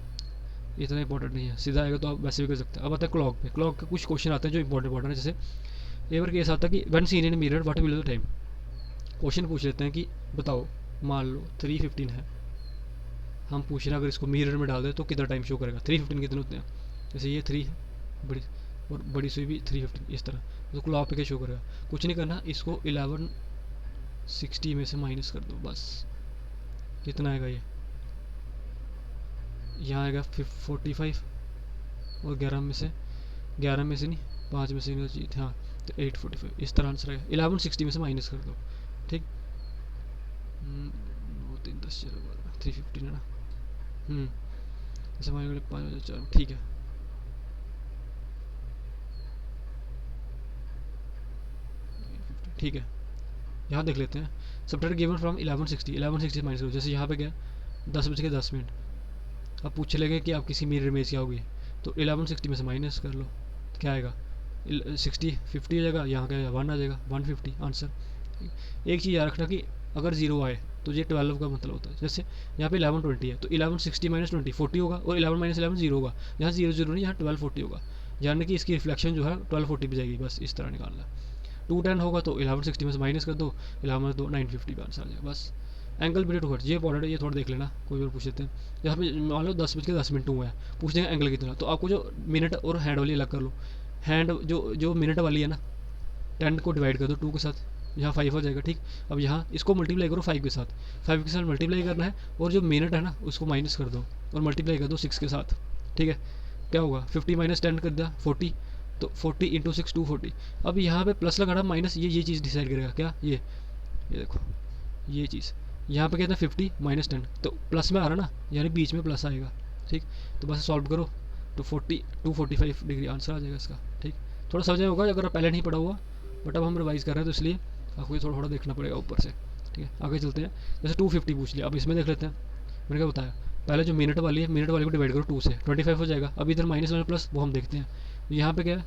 इतना इंपॉर्टेंट नहीं है, सीधा आएगा तो आप वैसे भी कर सकते हैं। अब आता है क्लॉक पे। क्लॉक के कुछ क्वेश्चन आते हैं जो इंपॉर्टेंट है, जैसे एक बार केस आता है कि one seen in mirror what will the time. Question पूछ लेते हैं कि बताओ, मान लो 3:15 है, हम पूछ रहे हैं अगर इसको मिरर में डाल दें तो कितना टाइम शो करेगा, 3:15 कितने होते हैं, जैसे ये 3 है बड़ी, और बड़ी सुई भी 3:15 इस तरह, तो क्लॉक पे क्या शो करेगा, कुछ नहीं करना, इसको 1160 में से माइनस कर दो बस, कितना आएगा ये, यहाँ आएगा 45, और 11 में से नहीं, 5 में से नहीं चाहिए, हाँ, तो 845 इस तरह आंसर आएगा, 1160 में से माइनस कर दो, ठीक। 3 10 3:15 है ना, ऐसे मान 5 ठीक है। ठीक है, यहाँ देख लेते हैं, सब्ट्रैक्ट गिवन फ्रॉम 1160 माइनस करो, जैसे यहाँ पे क्या 10:10। अब पूछ लेंगे कि आप किसी मिरर इमेज क्या होगी, तो 1160 में से माइनस कर लो, तो क्या आएगा 50 हो जाएगा, यहाँ क्या आएगा 1 आ जाएगा, 150 आंसर। एक चीज़ याद रखना कि अगर 0 आए तो ये 12 का मतलब होता है, जैसे यहाँ पे 1120 है तो 1160 माइनस 20 40 होगा, और 11 माइनस 11 0 होगा, यहाँ 0 नहीं, यहाँ 1240 होगा, यानी कि इसकी रिफ्लेक्शन जो है 1240 पे जाएगी, बस इस तरह निकालना है। 210 होगा तो 1160 में से माइनस कर दो, 11 तो 950 का आंसर आ जाएगा बस। एंगल बिटवीन टू हर्ट्ज, ये इंपॉर्टेंट है, ये थोड़ा देख लेना, कोई और पूछ लेते हैं, यहाँ पे मान लो 10:10 हुआ है, पूछ देंगे एंगल कितना, तो आपको जो मिनट और हैंड वाली अलग कर लो, हैंड जो मिनट वाली है ना, 10 को डिवाइड कर दो 2 के साथ, यहाँ 5 हो जाएगा, ठीक। अब यहाँ इसको मल्टीप्लाई करो 5 के साथ, 5 के साथ मल्टीप्लाई करना है, और जो मिनट है ना उसको माइनस कर दो और मल्टीप्लाई कर दो 6 के साथ, ठीक है, क्या होगा 50 माइनस 10 कर दिया 40, तो 40 इंटू 6 240। अब यहाँ पे प्लस लगाना माइनस, ये चीज़ डिसाइड करेगा क्या, ये देखो ये चीज़, यहाँ पे कहते हैं 50 माइनस 10, तो प्लस में आ रहा ना, यानी बीच में प्लस आएगा, ठीक। तो बस सॉल्व करो तो 245 डिग्री आंसर आ जाएगा इसका, ठीक। थोड़ा समझ होगा अगर पहले नहीं पढ़ा हुआ, बट अब हम रिवाइज कर रहे हैं तो इसलिए आपको थोड़ा थोड़ा देखना पड़ेगा ऊपर से, ठीक है। आगे चलते हैं, जैसे 250 पूछ लिया, अब इसमें देख लेते हैं, मैंने क्या बताया, पहले जो मिनट वाली है, मिनट वाली को डिवाइड करो 2 से, 25 हो जाएगा। अब इधर माइनस वाला प्लस, वो हम देखते हैं, यहाँ पे क्या है,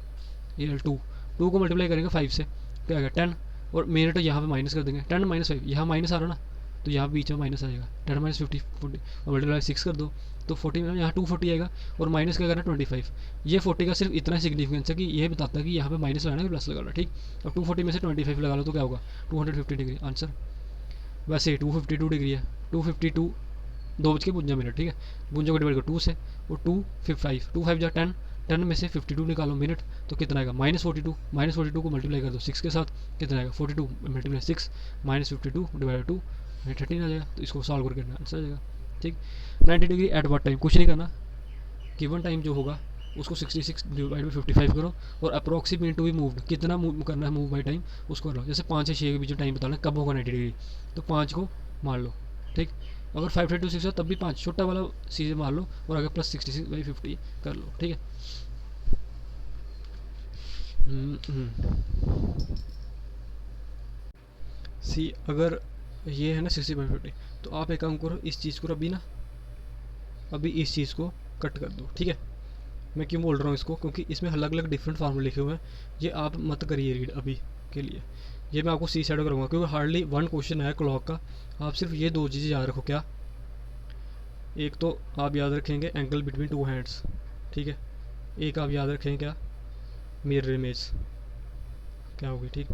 ये 2 को मल्टीप्लाई करेंगे 5 से, क्या आएगा 10, और मिनट यहाँ पे माइनस कर देंगे, 10 माइनस 5, यहाँ माइनस आ रहा ना, तो यहाँ बीच में माइनस आ जाएगा, 10 माइनस 50 40, और मल्टीप्लाई 6 कर दो तो 40 में यहाँ 240 आएगा, और माइनस क्या करना 25। ये 40 का सिर्फ इतना सिग्निफिकेंस है कि ये बताता है कि यहाँ पे माइनस लगाना है प्लस लगाना, ठीक। अब 240 में से 25 लगा लो तो क्या होगा 250 डिग्री आंसर। वैसे 252 डिग्री है, 252 2:52, ठीक है, बुंजा को डिवाइड करो 2 से, और 2 जा 10 में से 52 निकालो मिनट, तो कितना आएगा -42 को मल्टीप्लाई कर दो 6 के साथ, कितना आएगा 42 मल्टीप्लाई 6 -52 डिवाइड 2 13 आ जाएगा। तो इसको सॉल्व करके आंसर आ जाएगा, ठीक। 90 डिग्री एट व्हाट टाइम, कुछ नहीं करना, गिवन टाइम जो होगा उसको 66 डिवाइड बाई 55 करो, और अप्रॉक्सीमेट टू बी मूव्ड, कितना मूव करना है मूव बाई टाइम उसको कर लो, जैसे 5 से 6 के बीच टाइम बताना कब होगा 90 डिग्री, तो 5 को मार लो, ठीक। अगर 5:32 है तब भी 5 छोटा वाला सीधे मार लो, और अगर प्लस 66/50 कर लो, ठीक है। सी अगर ये है ना 60/50, तो आप एक काम करो, इस चीज़ को अभी इस चीज़ को कट कर दो, ठीक है। मैं क्यों बोल रहा हूँ इसको, क्योंकि इसमें अलग अलग डिफरेंट फार्मूले लिखे हुए हैं, ये आप मत करिए रीड अभी के लिए, ये मैं आपको सी साइड करूँगा, क्योंकि हार्डली 1 क्वेश्चन है क्लॉक का। आप सिर्फ ये 2 चीज़ें याद रखो, क्या, एक तो आप याद रखेंगे एंगल बिटवीन 2 हैंड्स, ठीक है, एक आप याद रखेंगे क्या, मिरर इमेज क्या होगी, ठीक।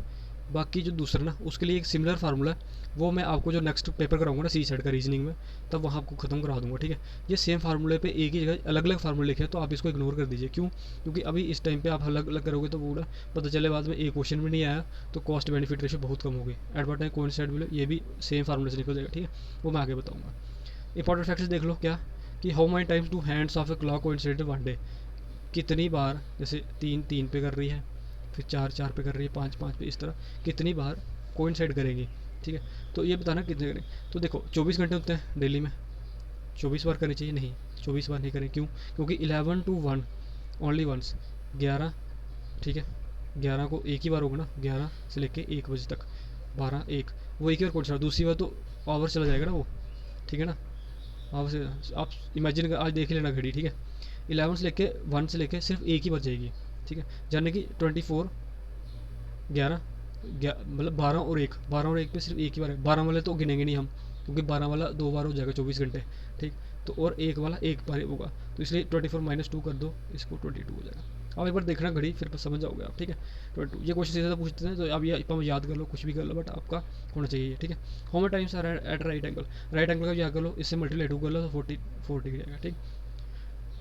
बाकी जो दूसरा ना उसके लिए एक सिमिलर फार्मूला है, वो मैं आपको जो नेक्स्ट पेपर कराऊंगा ना सी साइड का रीजनिंग में, तब वहाँ आपको खत्म करा दूंगा, ठीक है। ये सेम फार्मूले पे एक ही जगह अलग अलग फार्मूले लिखे हैं, तो आप इसको इग्नोर कर दीजिए, क्यों, क्योंकि अभी इस टाइम पे आप अलग अलग करोगे तो पूरा पता चले बाद में एक क्वेश्चन भी नहीं आया, तो कॉस्ट बेनिफिट रेशियो बहुत कम होगी। एट व्हाट टाइम कोइंसाइड भी ये भी सेम फार्मूले से निकल जाएगा, ठीक है, वो मैं आगे बताऊँगा। इंपॉर्टेंट फैक्ट्स देख लो, क्या कि how many times do hands of a clock coincide one day, कितनी बार, जैसे 3 पे कर रही है, फिर 4 पे कर रही है, 5 पे, इस तरह कितनी बार कोइंसाइड करेंगी, ठीक है। तो ये बताना कितने करें, तो देखो 24 घंटे होते हैं डेली में, 24 बार करनी चाहिए, नहीं 24 बार नहीं करें, क्यों, क्योंकि 11 to 1 ओनली वंस, 11, ठीक है, 11 को एक ही बार होगा ना, 11 से लेके 1 बजे तक, 12 1, वो एक ही बार कोइंसाइड, दूसरी बार तो आवर चला जाएगा ना वो, ठीक है ना। आप इमेजिन कर, आज देख लेना घड़ी, ठीक है, 11 से लेके 1 से लेके सिर्फ एक ही बज जाएगी, ठीक है, यानी कि 24 11 मतलब 12 और 1 पे सिर्फ एक ही बार है। 12 वाले तो गिनेंगे नहीं हम, क्योंकि 12 वाला 2 बार हो जाएगा 24 घंटे, ठीक। तो और 1 वाला 1 बार होगा, तो इसलिए 24 - 2 कर दो, इसको 22 हो जाएगा। अब एक बार देखना घड़ी, फिर समझ जाओगे आप, ठीक है। 22 ये क्वेश्चन सीधा पूछते हैं, तो अब ये आप याद कर लो, कुछ भी कर लो, बट आपका होना चाहिए, ठीक है। How many times are at right angle, right angle का याद कर लो, इससे मल्टीप्लाई 2 कर लो तो 40 डिग्री आएगा, ठीक।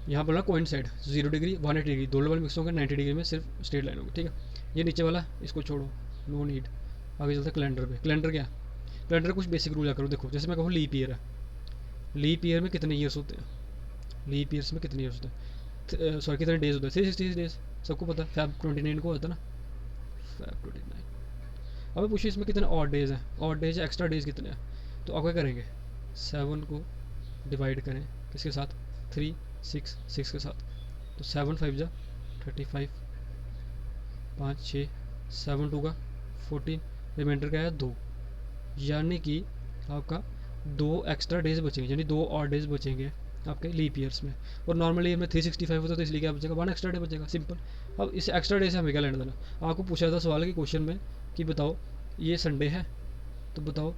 यहाँ बोला कोइन साइड 0 डिग्री 180 डिग्री, दोनों वाले मिक्स होंगे 90 डिग्री में सिर्फ स्ट्रेट लाइन होगी, ठीक है। ये नीचे वाला इसको छोड़ो, नो नीड। आगे चलते हैं कैलेंडर पे। कैलेंडर क्या, कैलेंडर कुछ बेसिक रूल करो। देखो जैसे मैं कहूँ लीप ईयर है, लीप ईयर में कितने ईयर्स होते हैं, लीप ईयर्स में कितने ईयर्स होते हैं, सॉरी कितने डेज होते हैं, 366 डेज, सबको पता है। फैब 29 को होता है ना, फैब 29। अब पूछिए इसमें कितने ऑड डेज हैं, ऑड डेज एक्स्ट्रा डेज कितने हैं, तो आप क्या करेंगे, 7 को डिवाइड करें किसके साथ, 3 6 6 के साथ, तो 7 5 जा 35, 5 6 7 2 का 14, रिमाइंडर का है 2, यानी कि आपका 2 एक्स्ट्रा डेज बचेंगे, यानी 2 और डेज बचेंगे आपके लीप ईयर्स में। और नॉर्मल ईयर में 365 होता है, तो इसलिए क्या बचेगा, 1 एक्स्ट्रा डे बचेगा, सिंपल। अब इस एक्स्ट्रा डे से हमें क्या लेना देना। आपको पूछा था सवाल कि क्वेश्चन में कि बताओ ये संडे है, तो बताओ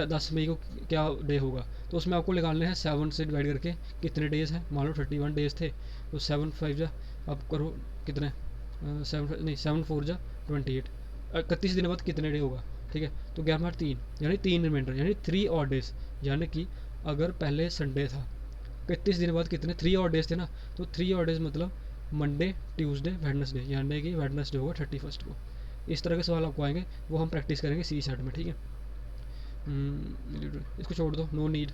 10 मई को क्या डे होगा, तो उसमें आपको निकालने हैं 7 से डिवाइड करके कितने डेज हैं। मान लो 31 डेज थे, तो 7 5 जा आप करो कितने, 7 4 जा 28, 31 दिन बाद कितने डे होगा, ठीक है। तो 11 3, यानी 3 रिमाइंडर, यानी 3 और डेज, यानी कि अगर पहले संडे था, 31 दिन बाद कितने 3 और डेज थे ना, तो 3 और डेज मतलब मंडे ट्यूसडे वेडनेसडे, यानी कि वेडनेसडे होगा 31 को। इस तरह के सवाल आपको आएंगे, वो हम प्रैक्टिस करेंगे सी सेट में, ठीक है। इसको छोड़ दो, नो नीड,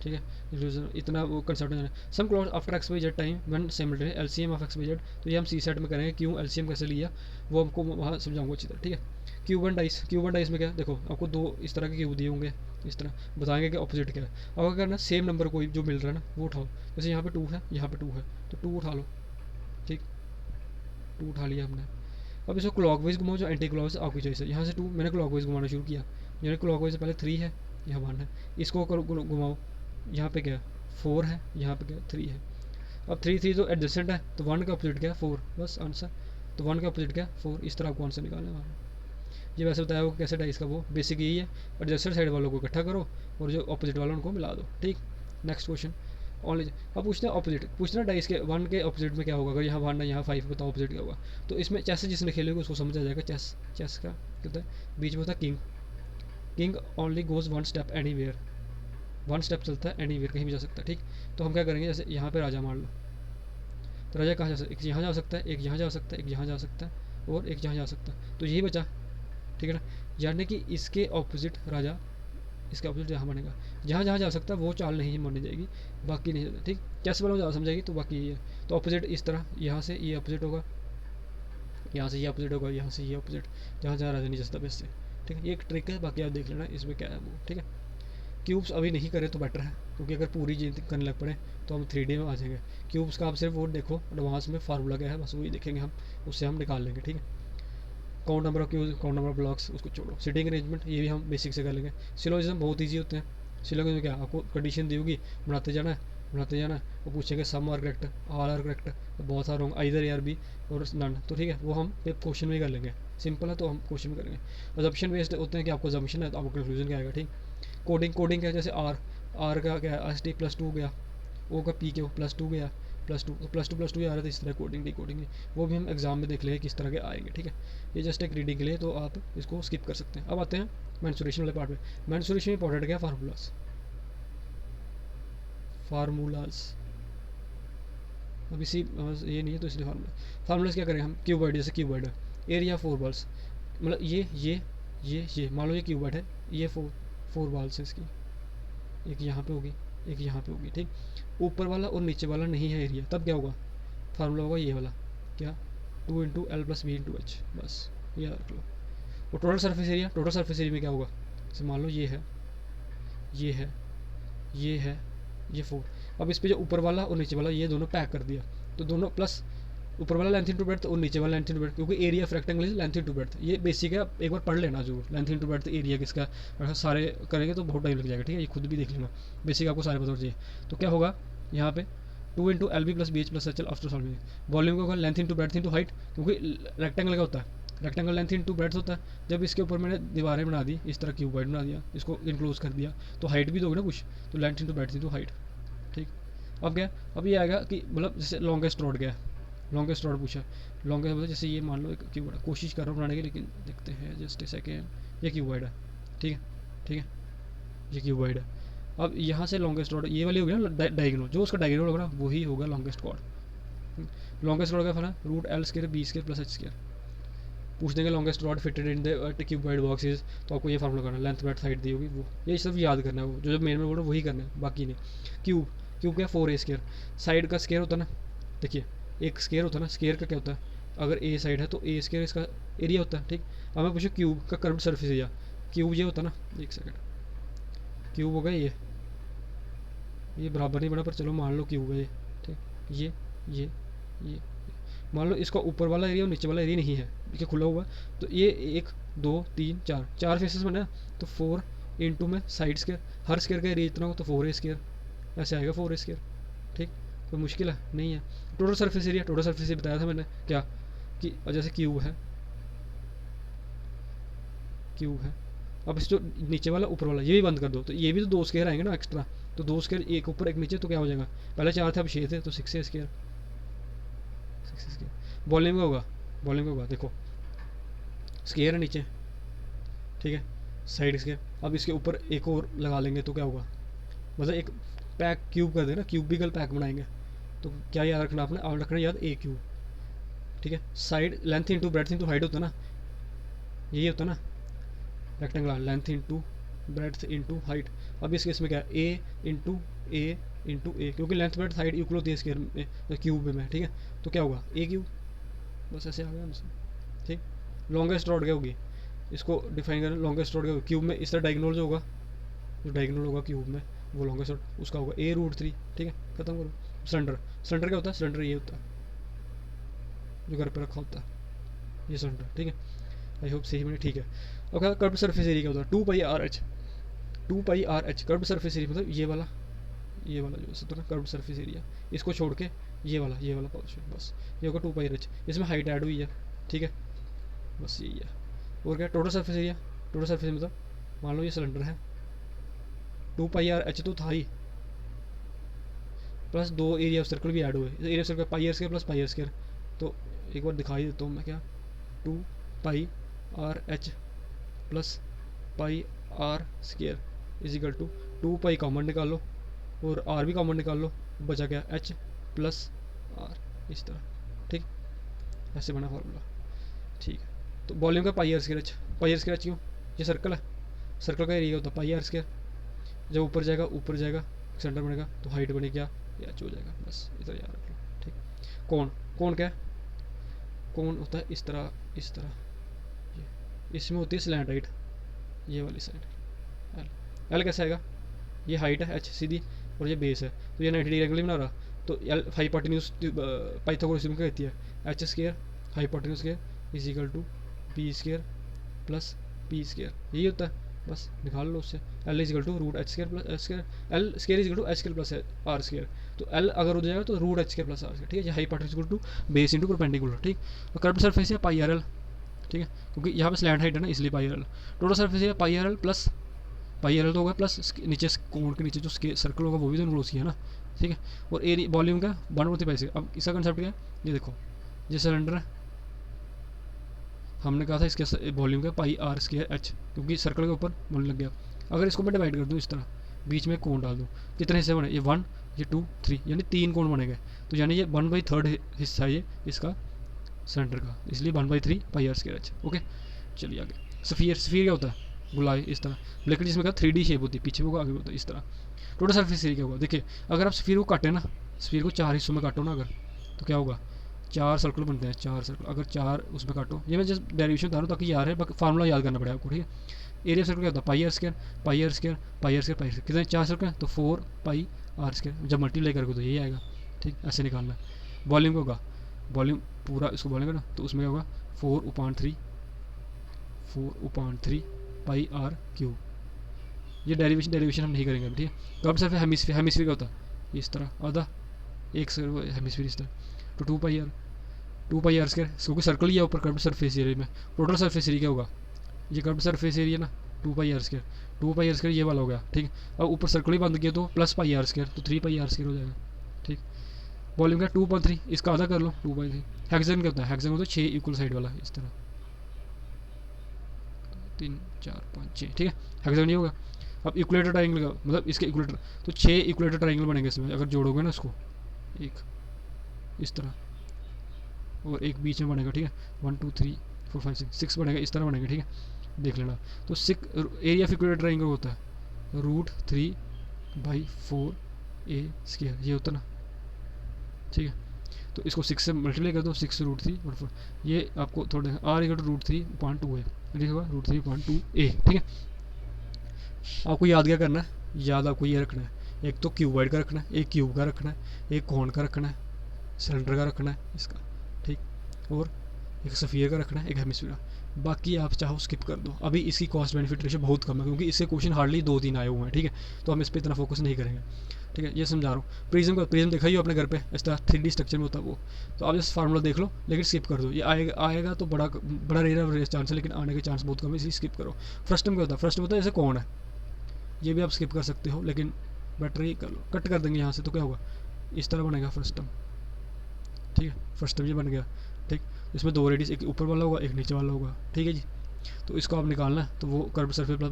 ठीक है। इतना वो कंसेप्ट है। Sum clause after x y z time one similar LCM of x y z, तो ये हम सी सेट में करेंगे, क्यों एलसीएम कैसे लिया वो आपको वहाँ समझाऊंगा अच्छी तरह, ठीक है। Cube and dice, cube and dice में क्या है, देखो आपको 2 इस तरह के क्यूब दिए होंगे, इस तरह बताएंगे कि ऑपोजिट क्या है। अब अगर करना सेम नंबर कोई जो मिल रहा है ना वो उठाओ, जैसे यहाँ पे 2 है, यहाँ पे 2 है, तो 2 उठा लो, ठीक, 2 उठा लिया हमने। अब इसको क्लॉकवाइज घुमाओ, जो एंटी क्लॉक आपकी चॉइस है। यहाँ से 2 मैंने क्लॉकवाइज घुमाना शुरू किया, यानी क्लॉकवाइज से पहले 3 है, यहाँ 1 है, इसको घुमाओ, यहाँ पे क्या है 4 है, यहाँ पे क्या 3 है। अब 3 3 तो एडजस्टेंट है, तो 1 का अपोजिट क्या है 4, बस आंसर। तो 1 का अपोजिट क्या है 4, इस तरह आपको आंसर निकालना है। ये वैसे बताया होगा कैसे डाइस का, वो बेसिक यही है, एडजस्टेड साइड वालों को इकट्ठा करो और जो अपोजिट वाला उनको मिला दो, ठीक। Next question only. अब पूछते हैं ऑपोजिट, पूछना डाइस के 1 के ऑपोजिट में क्या होगा, अगर यहाँ 1 है यहाँ 5, बताओ ऑपोजिट क्या होगा। तो इसमें चेस जिसने खेलेगा उसको समझ आ जाएगा, चेस चेस का कहता है, बीच में होता है king, king only goes 1 step anywhere, 1 step चलता है एनीवेयर, कहीं भी जा सकता है, ठीक। तो हम क्या करेंगे, जैसे यहाँ पे राजा मान लो, तो राजा कहाँ जा सकता है, एक यहाँ जा सकता है, एक यहाँ जा सकता है, एक यहाँ जा सकता है और एक यहाँ जा सकता है, तो यही बचा, ठीक है ना। यानी कि इसके ऑपोजिट राजा, इसका ऑपोजिट यहाँ बनेगा, जहाँ जहाँ जा सकता है वो चाल नहीं मानी जाएगी, बाकी नहीं जाता, ठीक। चेस वालों ज़्यादा समझाएगी, तो बाकी ये है। तो ऑपोजिट इस तरह, यहाँ से ये ऑपोजिट होगा, यहाँ से ये ऑपोजिट होगा, यहाँ से ये ऑपोजिट, जहाँ जहाँ राजा नहीं जा सकता बेस से, ठीक है। ये एक ट्रिक है, बाकी आप देख लेना इसमें क्या है वो, ठीक है। क्यूब्स अभी नहीं करें तो बेटर है, क्योंकि अगर पूरी चीज़ करने लग पड़े तो हम 3D में आ जाएंगे। क्यूब्स का आप सिर्फ वो देखो एडवांस में फार्मूला क्या है, बस वही देखेंगे हम, उससे हम निकाल लेंगे, ठीक है। Count number of cubes, count number of blocks, उसको छोड़ो। सिटिंग अरेंजमेंट ये भी हम बेसिक से कर लेंगे। सिलोजिज्म बहुत ईजी होते हैं। सिलोजिज्म में क्या, आपको कंडीशन दी होगी, बनाते जाना है बनाते जाना है, वो पूछेंगे some are correct, all are correct, तो बहुत सारे होंगे आइदर आर बी और नन, तो ठीक है वो हम क्वेश्चन में कर लेंगे, सिंपल है तो हम क्वेश्चन में करेंगे। अजम्पशन बेस्ड होते हैं कि आपको अजम्पशन है तो आपको कंक्लूजन क्या आएगा, ठीक। कोडिंग, कोडिंग क्या है, जैसे आर, आर का क्या है एस टी +2 गया, ओ का पी क्यू +2 गया, +2 तो +2 आ रहा था, इस तरह कोडिंग डी कोडिंग वो भी हम एग्जाम में देख लेंगे किस तरह के आएंगे, ठीक है। ये जस्ट एक रीडिंग के लिए, तो आप इसको स्किप कर सकते हैं। अब आते हैं मेंसुरेशन वाले पार्ट में। मेंसुरेशन में इंपॉर्टेंट क्या, फार्मूलाज, फार्मूलाज अब इसी ये नहीं है तो इसलिए फार्मूलाज क्या करेंगे हम, क्यूबॉइड, जैसे क्यूबॉइड है, एरिया 4 बॉल्स, मतलब ये मान लो ये क्यूबॉइड है, ये 4 बॉल्स है इसकी, एक यहाँ पे होगी एक यहाँ पे होगी, ठीक। ऊपर वाला और नीचे वाला नहीं है एरिया, तब क्या होगा, फार्मूला होगा ये वाला, क्या 2 × L + B × H, बस ये रख लो। और total surface area, total surface area में क्या होगा, जैसे मान लो ये है ये है ये है ये 4, अब इस पे जो ऊपर वाला और नीचे वाला ये दोनों पैक कर दिया, तो दोनों प्लस ऊपर वाला लेंथ इनटू ब्रेड्थ और नीचे वाला लेंथ इनटू ब्रेड्थ, क्योंकि area of rectangle is length into breadth, ये बेसिक है, एक बार पढ़ लेना जरूर, लेंथ इनटू ब्रेड्थ एरिया किसका, अगर सारे करेंगे तो बहुत टाइम लग जाएगा, ठीक है। ये खुद भी देख लेना, बेसिक आपको सारे पता होना चाहिए। तो क्या होगा यहाँ पे 2 × LB + BH + HL after solving, volume का होगा length into breadth into height, क्योंकि रेक्टेंगल का होता है रेक्टेंगल लेंथ इंटू ब्रेड्थ होता है। जब इसके ऊपर मैंने दीवारें बना दी, इस तरह क्यूबॉइड बना दिया, इसको इनक्लोज कर दिया, तो हाइट भी दोगे ना कुछ, तो length into breadth into height. ठीक, अब क्या, अब ये आएगा कि मतलब जैसे लॉन्गेस्ट रोड क्या है, लॉन्गेस्ट रोड पूछा, लॉन्गेस्ट मतलब जैसे ये मान लो एक क्यूबॉइड, कोशिश कर रहा हूँ बनाने की, लेकिन देखते हैं जस्ट ए सेकेंड। ये क्यूबॉइड है, ठीक है, ठीक है, ये क्यूबॉइड है। अब यहाँ से लॉन्गेस्ट रोड ये वाली होगी ना डायगोनल, जो उसका डायगोनल होगा ना वही होगा लॉन्गेस्ट कॉर्ड। लॉन्गेस्ट रोड का फल है root L square B square plus H square. पूछ देंगे longest rod fitted in the cuboid box is, तो आपको ये फार्मूला करना है, लेंथ ब्रेड्थ हाइट दी होगी वो, ये सिर्फ याद करना है, वो जो मेन में बोल रहा है वही करना है, बाकी नहीं। क्यूब, क्यूब क्या, 4a स्क्वायर, साइड का स्क्वायर होता है ना, देखिए एक स्क्वायर होता है ना, स्क्वायर का क्या होता है, अगर ए साइड है तो ए स्क्वायर इसका एरिया होता है। ठीक, अब मैं पूछूँ क्यूब का कर्व्ड सरफेस एरिया, क्यूब ये होता है ना, एक सेकंड, क्यूब होगा ये बराबर नहीं बना पर चलो मान लो क्यूब है ये। ठीक, ये मान लो इसका ऊपर वाला एरिया और नीचे वाला एरिया नहीं है, देखिए खुला हुआ है, तो ये 1 2 3 4 4 फेसेस बना है, तो 4 इंटू में साइड स्क्वायर, हर स्क्वायर का एरिया इतना हो तो 4a स्क्वायर, ऐसे आएगा 4a स्क्वायर। ठीक, कोई मुश्किल है नहीं है। Total surface area, total surface area बताया था मैंने क्या, कि जैसे क्यूब है, क्यूब है, अब इस जो नीचे वाला ऊपर वाला ये भी बंद कर दो, तो ये भी तो 2 स्क्वायर आएंगे ना एक्स्ट्रा, तो 2 स्क्वायर एक ऊपर एक नीचे, तो क्या हो जाएगा, पहले 4 थे अब 6 थे, तो 6a square, 6a square. Volume का होगा, वॉल्यूम का होगा, देखो स्क्वायर है नीचे, ठीक है, साइड स्क्वायर, अब इसके ऊपर एक और लगा लेंगे तो क्या होगा, मतलब एक पैक क्यूब कर देना, क्यूबिकल पैक बनाएंगे, तो क्या याद रखना आपने, और रखना याद ए क्यूब। ठीक है, side length into breadth into height होता है ना, यही होता है ना rectangular, length into breadth into height. अब इस केस में क्या है, ए इंटू ए, क्योंकि लेंथ ब्रेड्थ हाइट इक्वल होती है स्क्वायर में, क्यूब में। ठीक है, तो क्या होगा ए क्यूब, बस ऐसे आ गया आंसर। ठीक, लॉन्गेस्ट रॉड क्या होगी, इसको डिफाइन करें, लॉन्गेस्ट रॉड क्या होगी, क्यूब में इस तरह डायगोनल जो होगा, जो डायगोनल होगा क्यूब में वो लॉन्गेस्ट रॉड उसका होगा a√3। ठीक है, खत्म करो। सिलेंडर, सिलेंडर क्या होता है, सिलेंडर ये होता है जो घर पर रखा होता है, ये सिलेंडर। ठीक है, आई होप सही मैंने, ठीक है। अब क्या कर्व्ड सरफेस एरिया क्या होता है, 2πr/h, 2πr/h curved surface area मतलब ये वाला जो होता है ना कर्व्ड सरफेस एरिया, इसको छोड़ के ये वाला पोर्शन, बस ये होगा 2πr/h, इसमें हाइट ऐड हुई है। ठीक है, बस यही है। और क्या total surface area, total surface मतलब मान लो ये सिलेंडर है, 2πr/h तो था ही, प्लस 2 एरिया ऑफ सर्कल भी ऐड हुए, area of circle πr² plus πr², तो एक बार दिखाई देता हूँ मैं, क्या 2πr/h plus πr² is equal to 2π common निकाल लो और r भी कॉमन निकाल लो, बचा क्या h प्लस r, इस तरह। ठीक, ऐसे बना फॉर्मूला। ठीक है, तो वॉल्यूम का πr²h, πr² क्यों, ये सर्कल है, सर्कल का एरिया होता है πr², जब ऊपर जाएगा सेंटर बनेगा तो हाइट बनेगी क्या, ये h हो जाएगा, बस इधर याद रख लो। ठीक, कोण क्या है, कोण होता है इस तरह, इसमें होती है स्लैंट हाइट, ये वाली साइड एल कैसे आएगा, ये हाइट है h सीधी और ये बेस है, तो ये 90 डिग्री एंगल बना रहा, तो एल हाइपोटेन्यूज पाइथागोरस थ्योरम क्या कहती है, h² hypotenuse square is equal to b² plus p², यही होता है, बस निकाल लो उससे, L is equal to root h² plus h², L square is equal to h² plus r², तो एल अगर हो जाएगा तो रूट h² प्लस r²। ठीक है, ये hypotenuse equal to base into perpendicular. ठीक, और कर्व्ड सरफेस है πrl, ठीक है, क्योंकि यहाँ पे स्लैंट हाइट है ना इसलिए πrl, टोटल सरफेस है πrl प्लस πrl तो होगा प्लस नीचे कोण के नीचे जो सर्कल होगा वो भी तो इनक्लोज किया ना। ठीक है, और एरिया वॉल्यूम का 1/5। अब इसका कंसेप्ट क्या है, ये देखो, ये सिलेंडर है, हमने कहा था इसके वॉल्यूम का πr²h, क्योंकि सर्कल के ऊपर बोलने लग गया। अगर इसको मैं डिवाइड कर दूँ इस तरह, बीच में कोण डाल दूँ, कितने हिस्से बने, ये 1 ये 2 3 यानी 3 कोण बनेंगे, तो यानी ये 1/3 हिस्सा है ये इसका सिलेंडर का, इसलिए 1/3 πr²h। ओके, चलिए आगे। सफियर, सफियर क्या होता है, गुलाय इस तरह, लेकिन जिसमें क्या 3D शेप होती है, पीछे होगा आगे होता है इस तरह। टोटल सरफेस एरिया क्या होगा, देखिए अगर आप सफियर को काटें ना, सफियर को 4 हिस्सों में काटो ना अगर, तो क्या होगा, 4 सर्कल बनते हैं, 4 सर्कल, अगर 4 उसमें काटो, ये मैं जस्ट डेरिवेशन बता रहा हूँ ताकि याद है, फार्मूला याद करना पड़ेगा आपको। ठीक है, एरिया सर्कल क्या होता है, πr², कितने 4 सर्कल तो 4πr², जब मल्टीप्लाई करके तो यही आएगा। ठीक, ऐसे निकालना है। वॉल्यूम का होगा, वॉल्यूम पूरा इसको बोलेंगे ना, तो उसमें क्या होगा 4/3 πr³। ये डेरिवेशन हम नहीं करेंगे अभी। ठीक है, कर्व्ड सरफेस हेमिस्फीयर क्या होता है, इस तरह आधा एक हेमिस्फीयर इस तरह, तो 2πr 2 पाई r स्क्वायर, क्योंकि सर्कल ही है ऊपर कर्व्ड सरफेस एरिया में। टोटल सरफेस एरिया क्या होगा, ये कर्व्ड सरफेस एरिया ना 2 पाई r स्क्वायर, 2 पाई r स्क्वायर ये वाला हो गया, ठीक। अब ऊपर सर्कल ही बंद किया तो +पाई r स्क्वायर, तो 3 पाई r स्क्वायर हो जाएगा, ठीक। वॉल्यूम क्या 2.3, इसका आधा कर लो 2.3। हेक्सागन क्या होता है, हेक्सागन होता है 6 इक्वल साइड वाला, इस तरह 3 4 5 6, ठीक है, हेक्सागन ये होगा। अब इक्वलेटर ट्राइंगल का मतलब इसके इक्वलेटर, तो 6 इक्वलेटर ट्राइंगल बनेंगे इसमें, अगर जोड़ोगे ना इसको, एक इस तरह और एक बीच में बनेगा, ठीक है। 1 2 3 4 5 6 बनेगा, इस तरह बनेगा, ठीक है, देख लेना। तो एरिया ऑफ इक्वलेटर ट्राइंगल होता है √3/4 a², ये होता है ना, ठीक है। तो इसको 6 से मल्टीप्लाई कर दो, 6√3/4, ये आपको थोड़ा r √3.2 है, लिखा √3.2a, ठीक है। आपको याद क्या करना है, याद आपको ये रखना है, एक तो क्यूबॉइड का रखना है, एक क्यूब का रखना है, एक कोन का रखना है, सिलेंडर का रखना है इसका, ठीक, और एक सफ़ियर का रखना है, एक हेमिस्फीयर का। बाकी आप चाहो स्किप कर दो, अभी इसकी कॉस्ट बेनिफिट रेशियो बहुत कम है, क्योंकि इससे क्वेश्चन हार्डली 2-3 आए हुए हैं, ठीक है, तो हम इस पर इतना फोकस नहीं करेंगे, ठीक है। ये समझा रहा हूँ। प्रिज्म का, प्रिज्म देखा ही हो अपने घर पे, इस तरह 3D स्ट्रक्चर में होता है वो, तो आप जैसे फार्मूला देख लो, लेकिन स्किप कर दो, ये आएगा तो बड़ा रेयर चांस है, लेकिन आने के चांस बहुत कम है, इसलिए स्किप करो। फ्रस्टम क्या होता है, फ्रस्टम होता है जैसे कौन है, ये भी आप स्किप कर सकते हो, लेकिन बेटर ही कर लो, कट कर देंगे यहाँ से, तो क्या होगा, इस तरह बनेगा फ्रस्टम, ठीक है, फ्रस्टम ये बन गया, ठीक। इसमें 2 रेडियस, एक ऊपर वाला होगा, एक नीचे वाला होगा, ठीक है जी। तो इसको आप निकालना है, तो वो कर्व सरफेस प्लस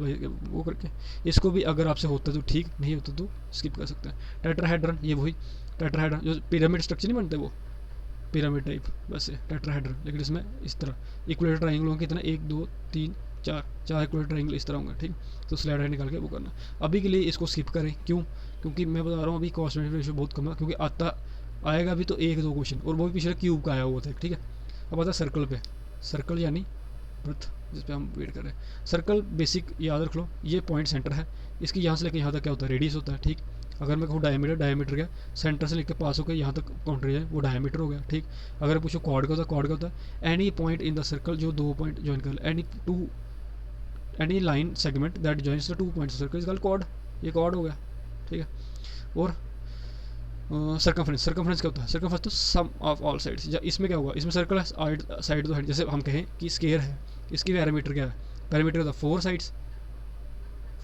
वो करके, इसको भी अगर आपसे होता है तो ठीक, नहीं होता तो स्किप कर सकते हैं। टेट्राहेड्रन, ये वही टेट्राहेड्रन जो पिरामिड स्ट्रक्चर नहीं बनते, वो पिरामिड टाइप वैसे टेट्राहेड्रन, लेकिन इसमें इस तरह इक्वलेटर ट्राइंगल होंगे कितना, 1 2 3 4 इक्वलेटर ट्राइंगल इस तरह होंगे, ठीक। तो स्लाइड है निकाल के वो करना। अभी के लिए इसको स्किप करें, क्यों, क्योंकि मैं बता रहा हूँ अभी कॉस्ट बेनिफिट रेशियो बहुत कम है, क्योंकि आएगा भी तो 1-2 क्वेश्चन, और वो भी पिछले क्यूब का आया हुआ था, ठीक है। अब आता है सर्कल पे, सर्कल यानी वृत्त, जिस पे हम वेट कर रहे हैं। सर्कल बेसिक याद रख लो, ये पॉइंट सेंटर है, इसकी यहाँ से लेकर यहाँ तक क्या होता है, रेडियस होता है, ठीक। अगर मैं कहूँ डायमीटर, डायमीटर क्या, सेंटर से लेकर पास होकर यहाँ तक काउंटर जाए, वो डायमीटर हो गया, ठीक। अगर पूछो कॉर्ड का होता है, कॉर्ड का होता है any point in the circle जो 2 पॉइंट ज्वाइन कर ले, any line segment that joins the 2 points circle is called chord, ये कॉर्ड हो गया, ठीक है। और सर्कमफ्रेंस, सर्कमफ्रेंस क्या होता है, सर्कमफ्रेंस तो सम ऑफ ऑल साइड्स, इसमें क्या होगा, इसमें सर्कल है, साइड तो साइड, जैसे हम कहें कि स्क्वायर है, इसकी पैरामीटर क्या है, पैरामीटर होता है 4 साइड्स,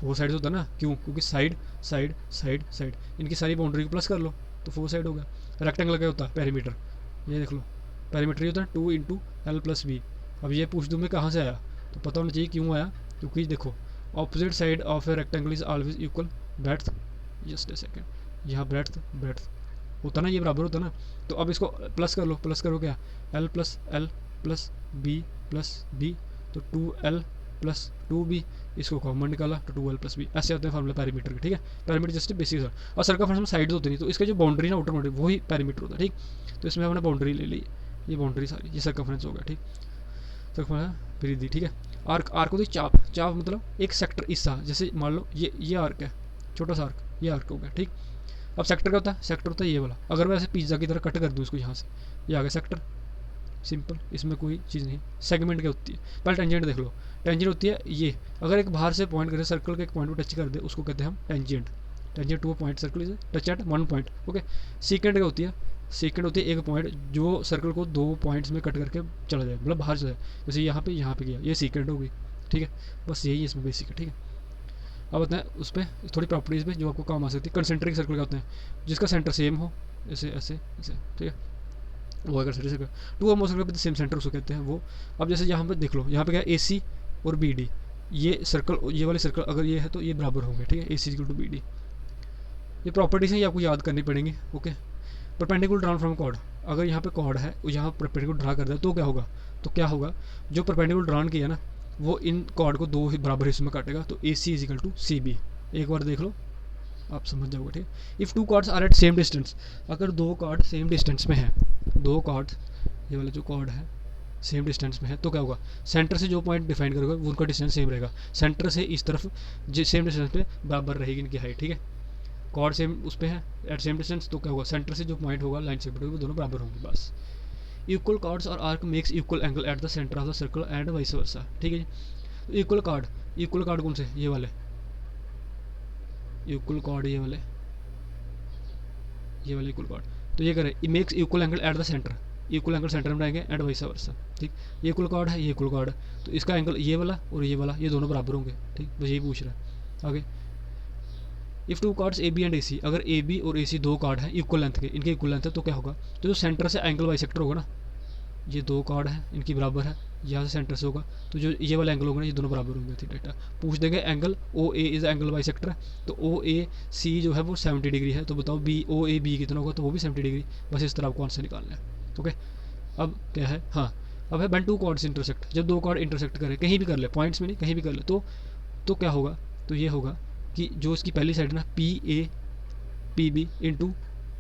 4 साइड्स होता है ना, क्यों, क्योंकि साइड साइड साइड साइड, इनकी सारी बाउंड्री को प्लस कर लो तो 4 साइड हो गया। रेक्टेंगल क्या होता है, पैरामीटर, ये देख लो, पैरामीटर ये होता है 2 × L + B। अब ये पूछ दूँ मैं कहाँ से आया, तो पता होना चाहिए क्यों आया, क्योंकि देखो opposite side of a rectangle is always equal breadth, just a second, यहाँ ब्रेड्थ ब्रेड्थ होता ना, ये बराबर होता ना, तो अब इसको प्लस कर लो, प्लस करो क्या, L + L + B + B, तो 2L + 2B, इसको कॉमन निकाला तो 2L + B, ऐसे होते हैं फार्मूला पैरामीटर के, ठीक है। पैरामीटर जस्ट बेसिक है, और सर्कमफ्रेंस में साइड होती नहीं, तो इसका जो बाउंड्री ना आउटर बाउंड्री वही पैरामीटर होता है, ठीक। तो इसमें हमने बाउंड्री ले ली, ये बाउंड्री सारी, ये सर्कमफ्रेंस हो गया, ठीक। सर्कमफ्रेंस परिधि, ठीक है। आर्क, आर्क होती है चाप, चाप मतलब एक सेक्टर हिस्सा, जैसे मान लो ये आर्क है, छोटा सा आर्क, ये आर्क हो गया, ठीक। अब सेक्टर क्या होता है, सेक्टर होता है ये वाला, अगर मैं ऐसे पिज्ज़ा की तरह कट कर दूँ इसको यहाँ से, ये आ गया सेक्टर, सिंपल, इसमें कोई चीज़ नहीं। सेगमेंट क्या होती है, पहले टेंजेंट देख लो, टेंजेंट होती है ये, अगर एक बाहर से पॉइंट करे, सर्कल के एक पॉइंट को टच कर दे, उसको कहते हैं हम tangent, tangent to a point circle is touch at 1 point, okay. Secant क्या होती है, सीकेंट होती है एक पॉइंट जो सर्कल को 2 पॉइंट्स में कट करके चला जाए, मतलब बाहर चला जाए, जैसे यहाँ पे गया, ये सीकेंट होगी, ठीक है। बस यही इसमें बेसिक है, ठीक है। अब बताएं उस पर थोड़ी प्रॉपर्टीज़ में जो आपको काम आ सकती है। कंसेंट्रिक सर्कल क्या होते हैं, जिसका सेंटर सेम हो, ऐसे ऐसे ऐसे, ठीक है, वो अगर सर्कल 2 और मोर सर्कल सेम सेंटर उसको कहते हैं वो। अब जैसे यहाँ पे देख लो, यहाँ पे क्या है AC और BD, ये सर्कल, ये वाले सर्कल अगर ये है तो ये बराबर होंगे, ठीक है, AC = BD। ये प्रॉपर्टीज़ हैं, ये आपको याद करनी पड़ेंगी, okay. Perpendicular drawn from chord, अगर यहाँ पे कॉर्ड है और यहाँ परपेंडिकुलर ड्रा कर दे तो क्या होगा, जो परपेंडिकुलर ड्रॉन किया ना वो इन कॉर्ड को 2 बराबर हिस्सों में काटेगा, तो AC = CB। एक बार देख लो आप समझ जाओगे, ठीक है। If 2 chords are at same distance, अगर 2 कॉर्ड सेम डिस्टेंस में है, 2 कॉर्ड, ये वाला जो कॉर्ड है सेम डिस्टेंस में है, तो क्या होगा, सेंटर से जो पॉइंट डिफाइन करोगे उनका डिस्टेंस सेम रहेगा, सेंटर से इस तरफ सेम डिस्टेंस पे बराबर रहेगी इनकी हाइट, ठीक है। कॉर्ड सेम उस पर है एट सेम डिस्टेंस, तो क्या होगा, सेंटर से जो पॉइंट होगा लाइन सेगमेंट होगी वो दोनों बराबर होंगे, बस। इक्वल कॉर्ड्स और arc makes equal angle at the centre of the circle and vice versa, ठीक है जी। इक्वल कॉर्ड कौन से, ये वाले इक्वल कॉर्ड, ये वाले इक्वल कॉर्ड, तो ये करें, it makes equal angle at the centre, equal angle centre में बनाएंगे एंड वाइस वर्सा। ठीक, ये इक्वल कॉर्ड है, ये इक्वल कॉर्ड है, तो इसका एंगल ये वाला और ये वाला, ये दोनों बराबर होंगे। ठीक, बस यही पूछ रहा है। आगे, if two cards A B and A C, अगर ए बी और ए सी दो कार्ड हैं इक्वल लेंथ के, इनके इक्वल लेंथ है, तो क्या होगा, तो जो सेंटर से एंगल बाइसेक्टर होगा ना, ये दो कार्ड हैं इनकी बराबर है, यहाँ से सेंटर से होगा, तो जो ये वाला एंगल होगा ना, ये दोनों बराबर होंगे। ठीक, डेटा पूछ देंगे angle O A is angle bisector है, तो ओ ए सी जो है वो 70 डिग्री है, तो बताओ बी ओ ए बी कितना होगा, तो वो भी 70 डिग्री। बस इस तरह आपको आंसर निकालना है। ओके, अब क्या है, हाँ अब है व्हेन टू कॉर्ड्स इंटरसेक्ट, जब दो कॉर्ड इंटरसेक्ट करें, कहीं भी कर ले, पॉइंट्स में नहीं, कहीं भी कर ले, तो क्या होगा, तो ये होगा कि जो इसकी पहली साइड है ना, P A P B into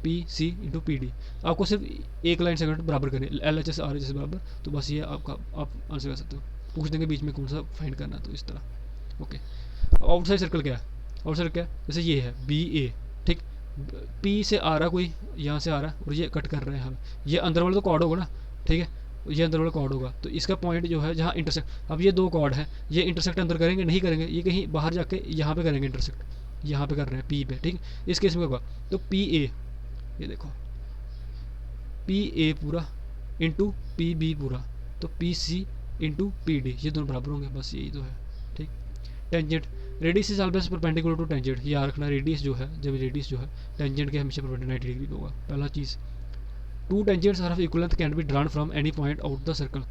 P C into P D, आपको सिर्फ एक लाइन सेगमेंट बराबर करनी है, L H S R H S बराबर, तो बस ये आपका आप आंसर कर सकते हो। पूछ देंगे बीच में कौन सा फाइंड करना है, तो इस तरह। ओके, आउटसाइड सर्कल क्या है, आउटसाइड क्या है, जैसे ये है बी ए, ठीक, पी से आ रहा कोई, यहाँ से आ रहा है और ये कट कर रहे हैं हम, ये अंदर वाला तो कॉर्ड होगा ना, ठीक है, ये अंदर वाला कॉर्ड होगा, तो इसका पॉइंट जो है जहाँ इंटरसेक्ट, अब ये दो कॉर्ड है, ये इंटरसेक्ट अंदर करेंगे नहीं करेंगे, ये कहीं बाहर जाके यहाँ पे करेंगे इंटरसेक्ट, यहाँ पे कर रहे हैं पी पे। ठीक, इस केस में होगा तो पी ए, ये देखो पी ए पूरा इंटू पी बी पूरा, तो P C into P D, ये दोनों बराबर होंगे, बस यही तो है। ठीक, tangent, radius is always perpendicular to tangent, ये याद रखना, रेडियस जो है, जब रेडियस जो है टेंजेंट के हमेशा परपेंडिकुलर 90 डिग्री पे होगा। पहला चीज़, two tangents are of equal length can be drawn from any point out the circle,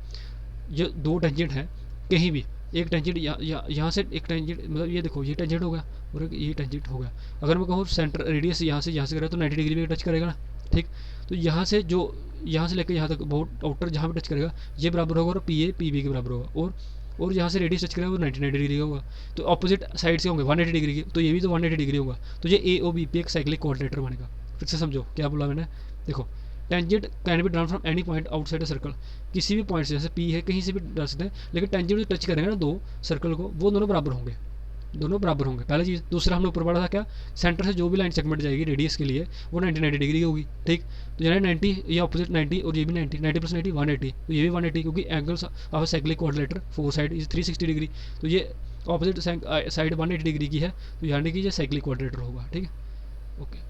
ये दो टेंजेंट हैं कहीं भी, एक टेंजेंट यहाँ से, एक टेंजेंट मतलब ये देखो ये टेंजेंट हो गया और एक ये टेंजेंट हो गया, अगर मैं कहूँ सेंटर रेडियस यहाँ से करें तो 90 डिग्री में टच करेगा ना। ठीक, तो यहाँ से जो यहाँ से लेकर यहाँ तक बहुत आउटर जहाँ पे टच करेगा ये बराबर होगा और पी ए पी बी के बराबर होगा, और यहाँ से रेडियस टच करेगा वो 90 डिग्री का होगा, तो अपोजिट साइड से होंगे 180 डिग्री की, तो ये भी तो 180 डिग्री होगा, तो ये ए ओ बी पी एक साइक्लिक कोऑर्डिनेटर बनेगा। फिर से समझो क्या बोला मैंने, देखो tangent can be drawn from any point outside circle, किसी भी पॉइंट से, जैसे पी है कहीं से भी डाल सकते हैं, लेकिन टेंजेंट जो टच करेंगे ना दो सर्कल को, वो दोनों बराबर होंगे, दोनों बराबर होंगे, पहला चीज़। दूसरा हमने ऊपर पढ़ा था क्या, सेंटर से जो भी लाइन सेगमेंट जाएगी रेडियस के लिए वो 90 डिग्री की होगी। ठीक, तो यानी 90 ये ऑपोजिट 90 और ये भी 90 प्लस 90 180, तो ये भी 180, क्योंकि angles of cyclic coordinator four side is 360 degree, तो ये ऑपोजिट साइड 180 डिग्री की है, तो यानी कि ये साइक्लिक कोऑर्डिनेटर होगा। ठीक है, ओके।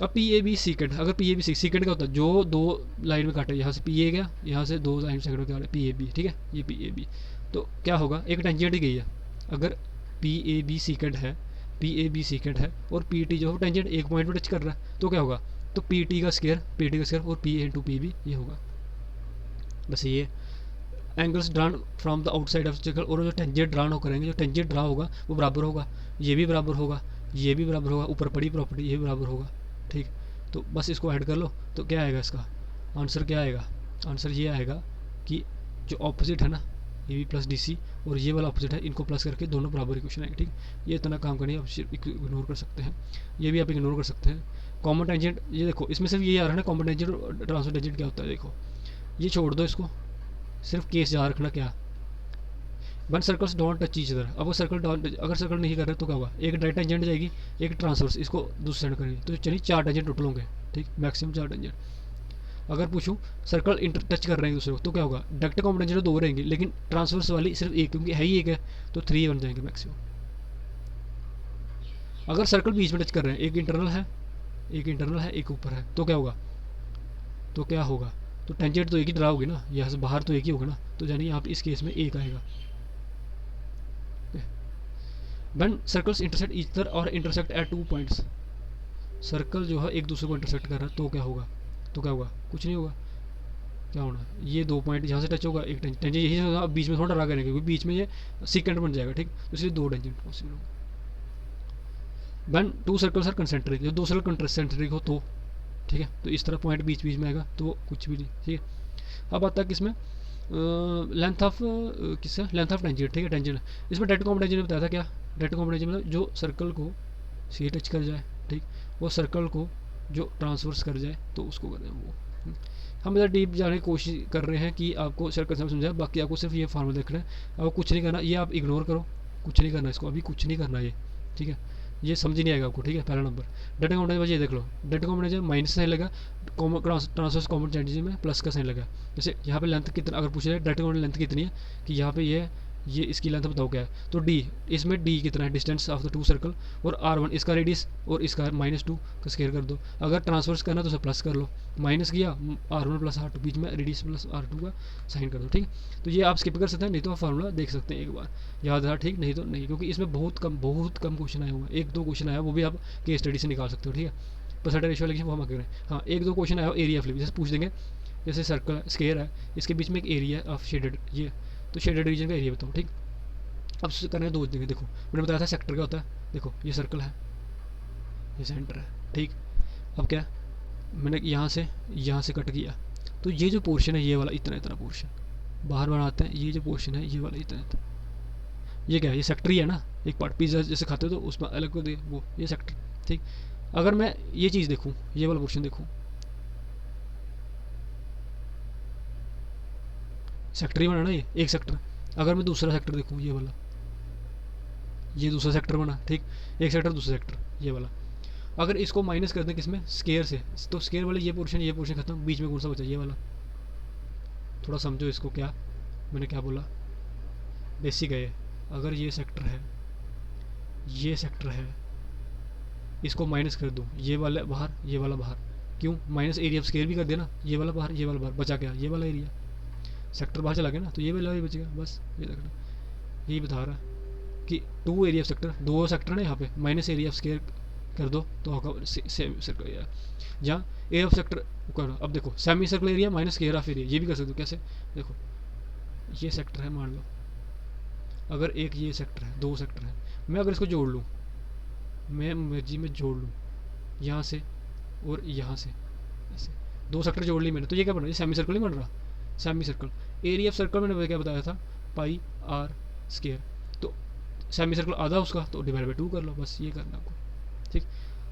अब पी ए बी सीकेंड, अगर पी ए बी सीकेंड का होता है जो दो लाइन में काटे, यहाँ से पी ए गया, यहाँ से दो लाइन सेकंड क्या पी ए बी, ठीक है, ये पी ए बी, तो क्या होगा, एक टेंजेंट ही गई है, अगर पी ए बी सीकेंड है, पी ए बी सीकेंड है और पी टी जो है टेंजेंट एक पॉइंट में टच कर रहा है, तो क्या होगा, तो पी टी का स्क्वायर और P A into P B ये होगा। बस ये angles drawn from the outside of circle, और जो टेंजेंट ड्रॉन हो करेंगे, जो टेंजेंट ड्रा होगा वो बराबर होगा, ये भी बराबर होगा, ये भी बराबर होगा, ऊपर पड़ी प्रॉपर्टी ये भी बराबर होगा। ठीक, तो बस इसको ऐड कर लो, तो क्या आएगा इसका आंसर, क्या आएगा आंसर, ये आएगा कि जो ऑपोजिट है ना A B plus D C और ये वाला ऑपोजिट है, इनको प्लस करके दोनों बराबर इक्वेशन आएंगे। ठीक, ये इतना काम करनी है, आप इग्नोर कर सकते हैं, ये भी आप इग्नोर कर सकते हैं। कॉमन टेंजेंट, ये देखो इसमें सिर्फ ये आ रहा है ना, कॉमन टेंजेंट और ट्रांसफर टेंजेंट क्या होता है, देखो ये छोड़ दो इसको, सिर्फ केस याद रखना क्या, one circles don't touch each other, अब वो सर्कल अगर सर्कल नहीं कर रहे तो क्या होगा, एक डायरेक्ट टेंजेंट जाएगी, एक ट्रांसवर्स, इसको दूसरे साइड करेंगे, तो चलिए 4 टेंजेंट टोटल होंगे। ठीक, मैक्सिमम 4 टेंजेंट। अगर पूछूं सर्कल इंटर टच कर रहे हैं दूसरे को, तो क्या होगा, डायरेक्ट कॉमन टेंजेंट 2 रहेंगी, लेकिन ट्रांसवर्स वाली सिर्फ एक, क्योंकि है ही एक है, तो 3 बन जाएंगे मैक्सिमम। अगर सर्कल बीच में टच कर रहे हैं, एक इंटरनल है एक ऊपर है, तो क्या होगा, तो टेंजेंट तो एक ही ड्रा होगी ना, यहाँ से बाहर तो एक ही होगा ना, तो यानी यहाँ पे इस केस में एक आएगा। When circles intersect each other or intersect at 2 points, circle जो है एक दूसरे को इंटरसेक्ट कर रहा है, तो क्या होगा, कुछ नहीं होगा, क्या होना, ये 2 पॉइंट यहाँ से टच होगा, एक टेंजेंट यही होगा, अब बीच में थोड़ा ड्रा करेंगे क्योंकि बीच में ये सीकेंड बन जाएगा। ठीक, तो इसलिए 2 टेंजेंट पॉसिबल होगा। When 2 सर्कल्स आर कंसेंट्रिक, जो 2 सर्कल कंसेंट्रिक हो तो, ठीक है, तो इस तरह पॉइंट बीच में आएगा, तो कुछ भी नहीं। ठीक है, अब आता है किसमें, length of length of tangent. ठीक है, टेंजेंट इसमें डायरेक्ट कॉमन टेंजेंट बताया था क्या, डायरेक्ट कॉमन टेंजेंट मतलब जो सर्कल को सी टच कर जाए, ठीक, वो सर्कल को जो ट्रांसवर्स कर जाए तो उसको कर जाए वो। हम इधर डीप जाने की कोशिश कर रहे हैं कि आपको सर्कल समझाए, बाकी आपको सिर्फ ये फार्मूला देखना है, आपको कुछ नहीं करना, ये आप इग्नोर करो, कुछ नहीं करना इसको, अभी कुछ नहीं करना ये। ठीक है, ये समझ ही नहीं आएगा आपको। ठीक है, पहला नंबर डाटा कॉम्बिनेशन, ये देख लो, डाटा कॉम्बिनेशन माइनस साइन लगा, ट्रांसवर्स कॉम्बिनेशन में प्लस का साइन लगा। जैसे यहाँ पे लेंथ कितना, अगर पूछ रहे डाटा कॉम्बिनेशन लेंथ कितनी है, कि यहाँ पे ये ये इसकी लेंथ बताओ क्या है। तो डी, इसमें डी कितना है, distance of the two circle, और R1 इसका रेडियस और इसका -2 का स्केयर कर दो। अगर ट्रांसफर्स करना तो उसे प्लस कर लो, माइनस किया R1 प्लस R2, बीच में रेडियस प्लस R2 का साइन कर दो। ठीक है, तो ये आप स्किप कर सकते हैं, नहीं तो आप फार्मूला देख सकते हैं एक बार याद रहा, ठीक, नहीं तो नहीं, क्योंकि इसमें बहुत कम क्वेश्चन आए हुए हैं, 1-2 क्वेश्चन आया, वो भी आप केस स्टडी से निकाल सकते हो। ठीक है, परसेंटेज रेशियो लेकिन वो हम करें, हाँ 1-2 क्वेश्चन आया एरिया ऑफ लिप, जैसे पूछ देंगे, जैसे सर्कल स्केयर है, इसके बीच में एक एरिया ऑफ शेडेड, ये तो शेडेड रीजन का एरिया बताओ। ठीक, अब करने दो देंगे, देखो मैंने बताया था सेक्टर क्या होता है, देखो ये सर्कल है, ये सेंटर है। ठीक, अब क्या, मैंने यहाँ से कट किया, तो ये जो पोर्शन है ये वाला इतना पोर्शन बाहर बनाते हैं, ये जो पोर्शन है ये वाला इतना, ये क्या है, ये सेक्टर ही है ना, एक पार्ट पिज्जा जैसे खाते हो तो उसमें अलग को दे वो, ये सेक्टर। ठीक, अगर मैं ये चीज़ देखूँ, ये वाला पोर्शन देखूँ, सेक्टर ही बना ना ये एक सेक्टर। अगर मैं दूसरा सेक्टर देखूँ, ये वाला, ये दूसरा सेक्टर बना। ठीक, एक सेक्टर दूसरा सेक्टर, ये वाला। अगर इसको माइनस कर दें किसमें, स्केयर से, तो स्केयर वाले ये पोर्शन खत्म, बीच में कौन सा बचा, ये वाला। थोड़ा समझो इसको, क्या मैंने क्या बोला, बेसिक है ये। अगर ये सेक्टर है, ये सेक्टर है, इसको माइनस कर दूँ, ये वाला बाहर, ये वाला बाहर, क्यों, माइनस एरिया ऑफ स्केयर भी कर देना, ये वाला बाहर, ये वाला बाहर, बचा क्या, ये वाला एरिया, सेक्टर बाहर चला गया ना, तो ये वाला भी बचेगा, बस ये देखना, यही बता रहा है कि 2 एरिया ऑफ सेक्टर, 2 सेक्टर ना यहाँ पे, माइनस एरिया ऑफ स्केयर कर दो तो होगा सेमी सर्कल एरिया, जहाँ एरिया ऑफ सेक्टर करो। अब देखो semi circle area minus square of area, ये भी कर सकते हो, कैसे, देखो ये सेक्टर है मान लो, अगर एक ये सेक्टर है, 2 सेक्टर है, मैं अगर इसको जोड़ लूँ, मैं मर्जी में जोड़ लूँ यहाँ से और यहाँ से, ऐसे 2 सेक्टर जोड़ ली मैंने, तो ये क्या बन रहा है, ये सेमी सर्कल नहीं बन रहा, semi circle. Area of circle मैंने क्या बताया था, पाई आर स्केयर, तो सेमी सर्कल आधा उसका, तो डिवाइड बाई 2 कर लो, बस ये करना आपको। ठीक,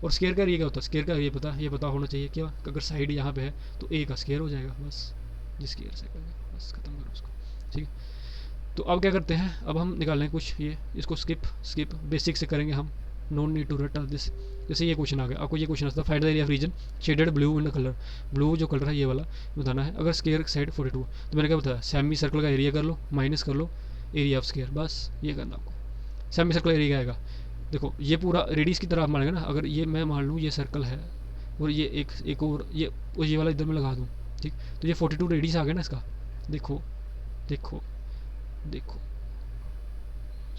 और स्केयर का एरिया क्या होता है, स्केयर का ये पता होना चाहिए क्या, अगर साइड यहाँ पे है तो ए का स्केयर हो जाएगा, बस जिस स्केयर से करेंगे, बस खत्म करो उसको। ठीक, तो अब क्या करते हैं, अब हम निकाल लें कुछ, ये इसको स्किप बेसिक से करेंगे हम, नो नीड टू रट दिस। जैसे ये क्वेश्चन आ गया, आपको ये क्वेश्चन आता है, find the area of region shaded blue in the colour, blue जो कलर है ये वाला बताना है। अगर स्केयर साइड 42, तो मैंने क्या बताया, सेमी सर्कल का एरिया कर लो, माइनस कर लो एरिया ऑफ स्केयर, बस ये करना आपको। सेमी सर्कल एरिया क्या आएगा, देखो ये पूरा रेडियस की तरह आप मानेगा ना, अगर ये मैं मान लूँ ये सर्कल है और ये एक और ये वाला इधर में लगा दूँ। ठीक, तो ये 42 रेडियस आ गया ना इसका, देखो देखो देखो,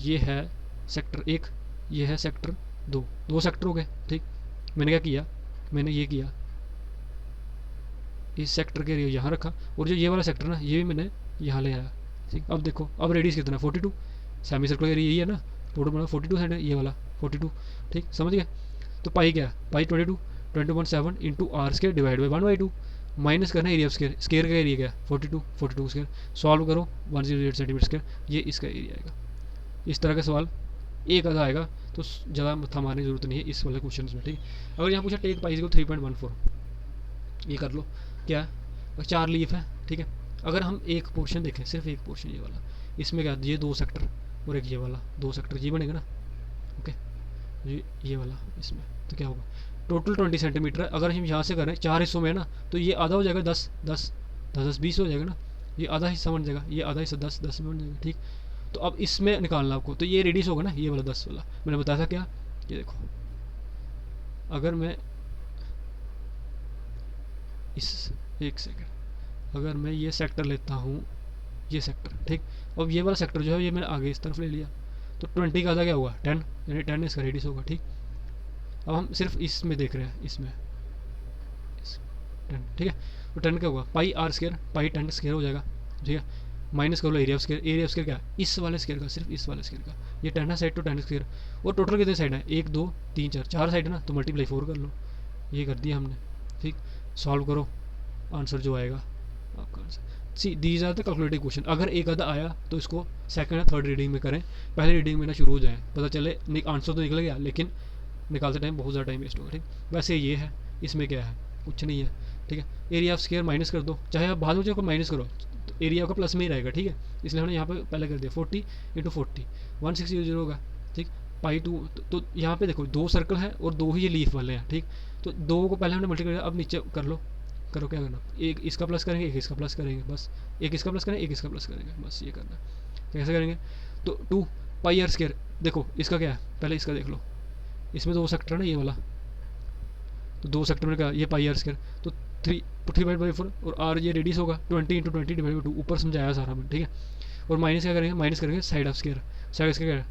ये है सेक्टर 1, ये है सेक्टर 2, 2 सेक्टर हो गए। ठीक, मैंने क्या किया, मैंने ये किया, इस सेक्टर के एरिया यहाँ रखा, और जो ये वाला सेक्टर ना ये भी मैंने यहाँ ले आया। ठीक, अब देखो अब रेडियस कितना, 42, सेमी सर्कल एरिया यही है ना, टोटल बना 42 है ये वाला 42। ठीक, समझ गए, तो पाई क्या, pi 22.7 into R square divide by 1/2, minus करना एरिया ऑफ स्केयर, स्केयर का एरिया क्या, 42 स्केयर, सॉल्व करो 108 सेंटीमीटर स्केयर, ये इसका एरिया आएगा। इस तरह का सवाल एक आधा आएगा, तो ज़्यादा मथा मारने की जरूरत नहीं है इस वाले क्वेश्चन में। ठीक, अगर यहाँ पूछा टेक पाई को 3.14, ये कर लो, क्या 4 लीफ है। ठीक है, अगर हम एक पोर्शन देखें, सिर्फ एक पोर्शन ये वाला, इसमें क्या, ये 2 सेक्टर और एक ये वाला 2 सेक्टर, ये बनेगा ना, ओके, ये वाला इसमें, तो क्या होगा, टोटल 20 सेंटीमीटर है। अगर हम यहाँ से करें 4 हिस्सों में ना, तो ये आधा हो जाएगा 10 10 10 10 20 हो जाएगा ना, ये आधा हिस्सा बन जाएगा, ये आधा हिस्सा 10 10 में बन जाएगा। ठीक, तो अब इसमें निकालना आपको, तो ये रेडियस होगा ना, ये वाला 10 वाला मैंने बताया था क्या, ये देखो, अगर मैं इस एक सेकंड, अगर मैं ये सेक्टर लेता हूँ, ये सेक्टर, ठीक, अब ये वाला सेक्टर जो है ये मैंने आगे इस तरफ ले लिया, तो 20 का आधा क्या हुआ 10, यानी 10 इसका रेडियस होगा। ठीक, अब हम सिर्फ इसमें देख रहे हैं, इसमें 10, ठीक है, तो 10 क्या होगा, pi r square, pi 10 square हो जाएगा। ठीक है, माइनस कर लो area of square, area of square क्या है, इस वाले स्केयर का, सिर्फ इस वाले स्केयर का, ये 10 है साइड तो 10 स्केयर, और टोटल कितने साइड है, 1 2 3 4 4 साइड है ना, तो मल्टीप्लाई 4 कर लो, ये कर दिया हमने। ठीक, सॉल्व करो, आंसर जो आएगा आपका answer. See these are the calculative question, अगर एक आधा आया तो इसको सेकंड या थर्ड रीडिंग में करें, पहले रीडिंग में ना शुरू हो जाए, पता चले आंसर तो निकल गया, लेकिन निकालते टाइम बहुत ज़्यादा टाइम वेस्ट होगा। ठीक, वैसे ये है, इसमें क्या है, कुछ नहीं है। ठीक है, एरिया ऑफ स्केयर माइनस कर दो, चाहे आप बाद में को माइनस करो तो एरिया का प्लस में ही रहेगा। ठीक है, इसलिए हमने यहाँ पे पहले कर दिया 40 × 40 1600 होगा। ठीक, पाई 2, तो यहाँ पे देखो 2 सर्कल हैं और 2 ही ये लीफ वाले हैं। ठीक, तो 2 को पहले हमने मल्टीप्लाई किया, अब नीचे कर लो, करो क्या करना, एक इसका प्लस करेंगे, एक इसका प्लस करेंगे, बस एक इसका प्लस करेंगे, एक इसका प्लस करेंगे, बस ये करना। कैसे करेंगे, तो 2 पाई आर स्क्वायर, देखो इसका क्या है, पहले इसका देख लो, इसमें 2 सेक्टर है ना ये वाला, तो 2 सेक्टर में क्या, ये पाई आर स्क्वायर, तो 3/4, और आर ये रेडियस होगा 20 × 20 / 2, ऊपर समझाया सारा मैंने, ठीक है। और माइनस क्या करेंगे, माइनस करेंगे side of square, side square क्या है,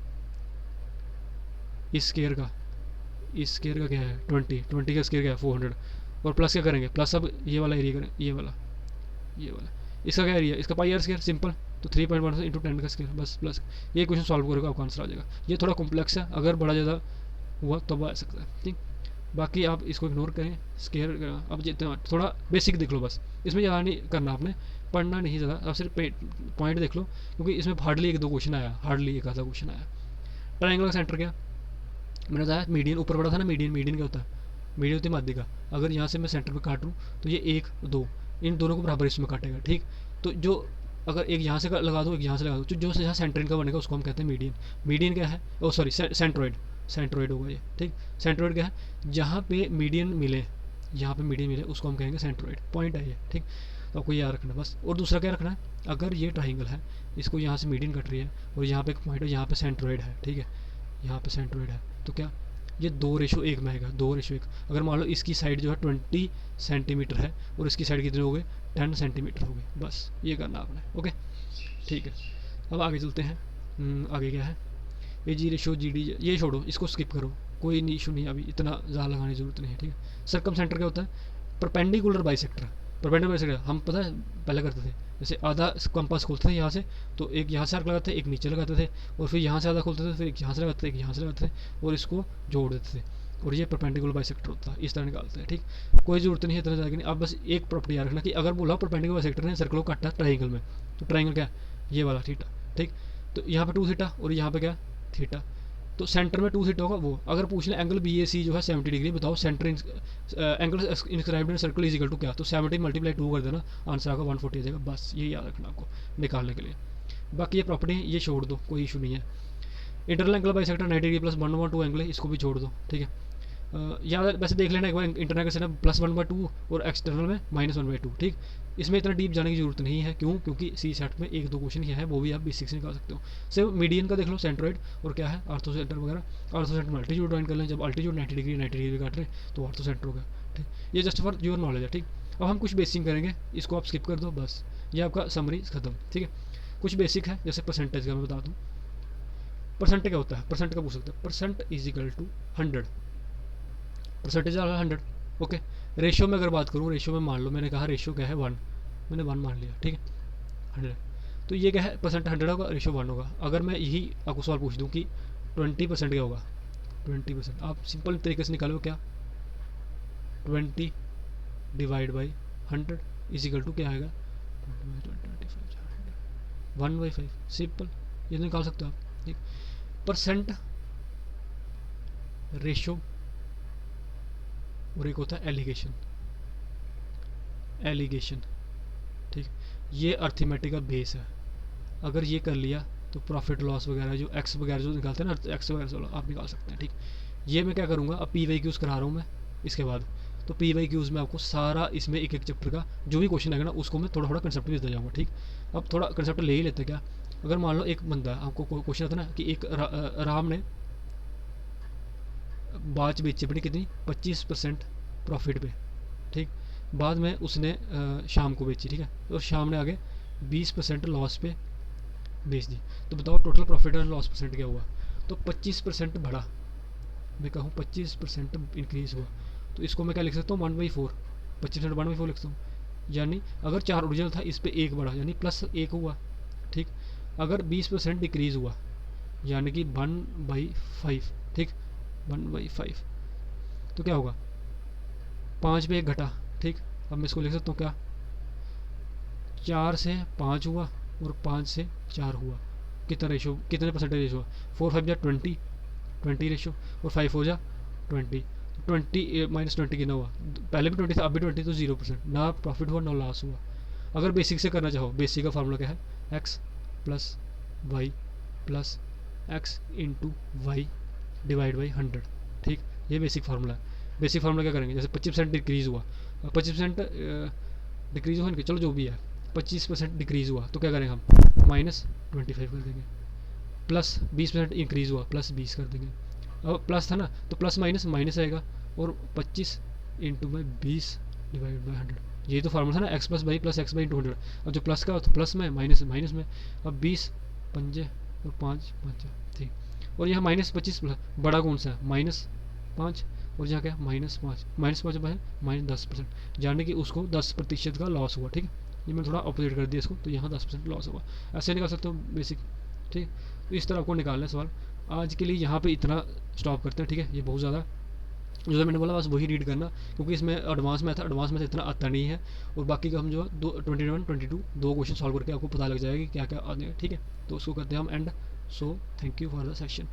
इस स्क्वायर का, इस स्क्वायर का क्या है 20 का स्क्वायर क्या है 400, और प्लस क्या करेंगे, प्लस अब ये वाला एरिया करें, ये वाला, ये वाला, इसका क्या एरिया, इसका पाई आर स्क्वायर, सिंपल, तो 3.1 × 10 का स्क्वायर, बस प्लस। ये क्वेश्चन सॉल्व करोगे आपका आंसर आ जाएगा। ये थोड़ा कॉम्प्लेक्स है, अगर बड़ा ज़्यादा हुआ तब आ सकता है, ठीक। बाकी आप इसको इग्नोर करें, स्केयर, अब जितना थोड़ा बेसिक देख लो बस, इसमें ज़्यादा नहीं करना आपने, पढ़ना नहीं ज़्यादा, आप सिर्फ पॉइंट देख लो, क्योंकि इसमें हार्डली 1-2 क्वेश्चन आया, हार्डली एक आधा क्वेश्चन आया। ट्रायंगल का सेंटर क्या, मैंने बताया मीडियन, ऊपर बड़ा था ना मीडियन, मीडियन क्या होता है, मीडियन होती है माध्यिका, अगर यहाँ से मैं सेंटर में काटूँ तो ये 1-2 इन दोनों को बराबर इसमें काटेगा, ठीक। तो जो अगर एक यहाँ से लगा दो, एक यहाँ से लगा दो, तो जो यहाँ सेंटर इनका बनेगा उसको हम कहते हैं मीडियन। मीडियन क्या है, ओ सॉरी सेंट्रोइड, सेंट्रोइड होगा ये, ठीक। सेंट्रोइड क्या है, जहाँ पे मीडियन मिले, यहाँ पे मीडियन मिले उसको हम कहेंगे सेंट्रोइड, पॉइंट है ये, ठीक। तो आपको याद रखना बस। और दूसरा क्या रखना है, अगर ये ट्राइंगल है, इसको यहाँ से मीडियन कट रही है और यहाँ पे एक पॉइंट है, यहाँ पे सेंट्रोइड है, ठीक है, यहाँ पे सेंट्रोइड है, तो क्या ये 2:1 में आएगा, 2:1। अगर मान लो इसकी साइड जो है 20 सेंटीमीटर है और इसकी साइड कितने हो गए 10 सेंटीमीटर हो गए, बस ये करना आपने, ओके ठीक है। अब आगे चलते हैं, आगे क्या है, ए जी रेशो जी डी, ये छोड़ो, इसको स्किप करो, कोई नहीं इशू नहीं, अभी इतना ज़्यादा लगाने की जरूरत नहीं है, ठीक है। सर्कम सेंटर क्या होता है, परपेंडिकुलर बाइसेक्टर, परपेंडिकुलर बाइसेक्टर हम पता है पहले करते थे, जैसे आधा कंपास खोलते थे यहाँ से, तो एक यहाँ से आर्क लगाते थे, एक नीचे लगाते थे, और फिर यहाँ से आधा खोलते थे, फिर एक यहाँ से लगाते थे, एक यहाँ से लगाते थे, और इसको जोड़ देते थे, और ये परपेंडिकुलर बाइसेक्टर होता है, इस तरह निकालते हैं, ठीक। कोई जरूरत नहीं है इतना ज़्यादा, नहीं, आप बस एक प्रॉपर्टी याद रखना कि अगर बोला परपेंडिकुलर बाइसेक्टर ने सर्कल को काटा ट्राइंगल में, तो ट्राइंगल क्या है, ये वाला थीटा, ठीक। तो यहाँ पे 2 थीटा और यहाँ पे क्या थीटा, तो सेंटर में 2 थीटा होगा वो। अगर पूछ लें एंगल बी ए सी जो है 70 डिग्री, बताओ centre angle inscribed in circle is equal to क्या, तो 70 × 2 कर देना, आंसर आपका 140 आ जाएगा, बस ये याद रखना आपको निकालने के लिए। बाकी ये प्रॉपर्टी ये छोड़ दो, कोई इशू नहीं है। Internal angle by sector 90 degree plus 1/2 angle है, इसको भी छोड़ दो, ठीक है। याद वैसे देख लेना एक बार, इंटरनल का +1/2 और एक्सटर्नल में -1/2, ठीक। इसमें इतना डीप जाने की जरूरत नहीं है, क्यों, क्योंकि सी सेट में 1-2 क्वेश्चन क्या है वो भी आप बेसिक से निकाल सकते हो। सिर्फ मीडियन का देख लो, सेंट्रोइड, और क्या है आर्थो सेंटर वगैरह। आर्थो सेंटर में अल्टीट्यूड ज्वाइन कर लें, जब अल्टीट्यूड 90 डिग्री काट रहे हैं तो आर्थो सेंटर होगा, ठीक। ये जस्ट फॉर योर नॉलेज है, ठीक। अब हम कुछ बेसिक करेंगे, इसको आप स्किप कर दो, बस ये आपका समरी खत्म, ठीक है। कुछ बेसिक है, जैसे परसेंटेज का मैं बता दूँ, परसेंट क्या होता है, परसेंट का पूछ सकते हैं, percent is equal to 100, percentage आ रहा है 100, ओके। रेशियो में अगर बात करूँ, रेशियो में मान लो मैंने कहा रेशियो क्या है 1, मैंने 1 मान लिया, ठीक है 100, तो ये क्या है परसेंट 100 होगा, रेशियो 1 होगा। अगर मैं यही आपको सवाल पूछ दूँ कि 20% क्या होगा, 20%, आप सिंपल तरीके से निकालो क्या, 20 / 100 इज इक्वल टू क्या आएगा 1/5, सिंपल, ये निकाल सकते हो आप, ठीक। परसेंट, रेशियो, और एक होता है एलिगेशन, एलिगेशन, ठीक। ये अर्थमेटिक का बेस है, अगर ये कर लिया तो प्रॉफिट लॉस वगैरह जो एक्स वगैरह जो निकालते हैं ना, एक्स वगैरह जो आप निकाल सकते हैं, ठीक। ये मैं क्या करूँगा, अब PYQs करा रहा हूँ मैं इसके बाद, तो PYQs में आपको सारा इसमें एक चैप्टर का जो भी क्वेश्चन आएगा ना उसको मैं थोड़ा थोड़ा कंसेप्ट भी देता जाऊँगा, ठीक। अब थोड़ा कंसेप्ट ले ही लेते क्या, अगर मान लो एक बंदा, आपको क्वेश्चन आता है ना कि एक राम ने बाच बेची अपनी कितनी 25% प्रॉफिट पे, ठीक। बाद में उसने शाम को बेची, ठीक है, और शाम ने आगे 20% लॉस पे बेच दी, तो बताओ टोटल प्रॉफिट और लॉस परसेंट क्या हुआ, तो 25% बढ़ा, मैं कहूँ 25% इंक्रीज हुआ, तो इसको मैं क्या लिख सकता हूँ 1/4, 25% 1/4 लिख सकता हूँ, यानी अगर 4 ओरिजिनल था इस पर 1 बढ़ा यानी +1 हुआ, ठीक। अगर 20% डिक्रीज हुआ यानी कि 1/5, ठीक, 1/5, तो क्या होगा 5 पे 1 घटा, ठीक। अब मैं इसको लिख सकता हूँ क्या, 4 से 5 हुआ और 5 से 4 हुआ, कितना रेशो, कितने परसेंटेज रेशो, 4 5 जा 20 रेशो, और 5 हो जा 20, 20 -20 कितना हुआ, पहले भी 20 था अब भी 20, तो 0%, ना प्रॉफिट हुआ ना लॉस हुआ। अगर बेसिक से करना चाहो, बेसिक का फार्मूला क्या है, x + y + x × y / 100, ठीक। ये बेसिक फार्मूला है। बेसिक फार्मूला क्या करेंगे, जैसे 25% डिक्रीज़ हुआ, 25% डिक्रीज़ हो, चलो जो भी है 25% डिक्रीज़ हुआ तो क्या करेंगे हम -25 कर देंगे, प्लस 20% इंक्रीज़ हुआ, प्लस 20 कर देंगे। अब प्लस था ना, तो प्लस माइनस माइनस आएगा, और 25 इंटू बाई 20 डिवाइड बाई 100, ये तो फार्मूला था ना, x plus by plus x by into 100। अब जो प्लस का तो प्लस में, माइनस माइनस में। अब 20 पंजे और 5 5, ठीक। और यहाँ -25 प्लस बड़ा कौन सा है, -5, और यहाँ क्या -5, -5 है -10%, यानी कि उसको 10% का लॉस हुआ, ठीक है। ये मैं थोड़ा ऑपोजिट कर दिया इसको, तो यहाँ 10% लॉस हुआ, ऐसे निकाल सकते हो बेसिक, ठीक। तो इस तरह आपको निकालना है सवाल। आज के लिए यहाँ पे इतना स्टॉप करते हैं, ठीक है। ये बहुत ज़्यादा जो मैंने बोला बस वही रीड करना, क्योंकि इसमें एडवांस मैथ इतना आता नहीं है, और बाकी का हम जो है 21 22 दो क्वेश्चन सॉल्व करके आपको पता लग जाएगा कि क्या क्या आने हैं, ठीक है। तो उसको करते हैं हम and. So thank you for the session.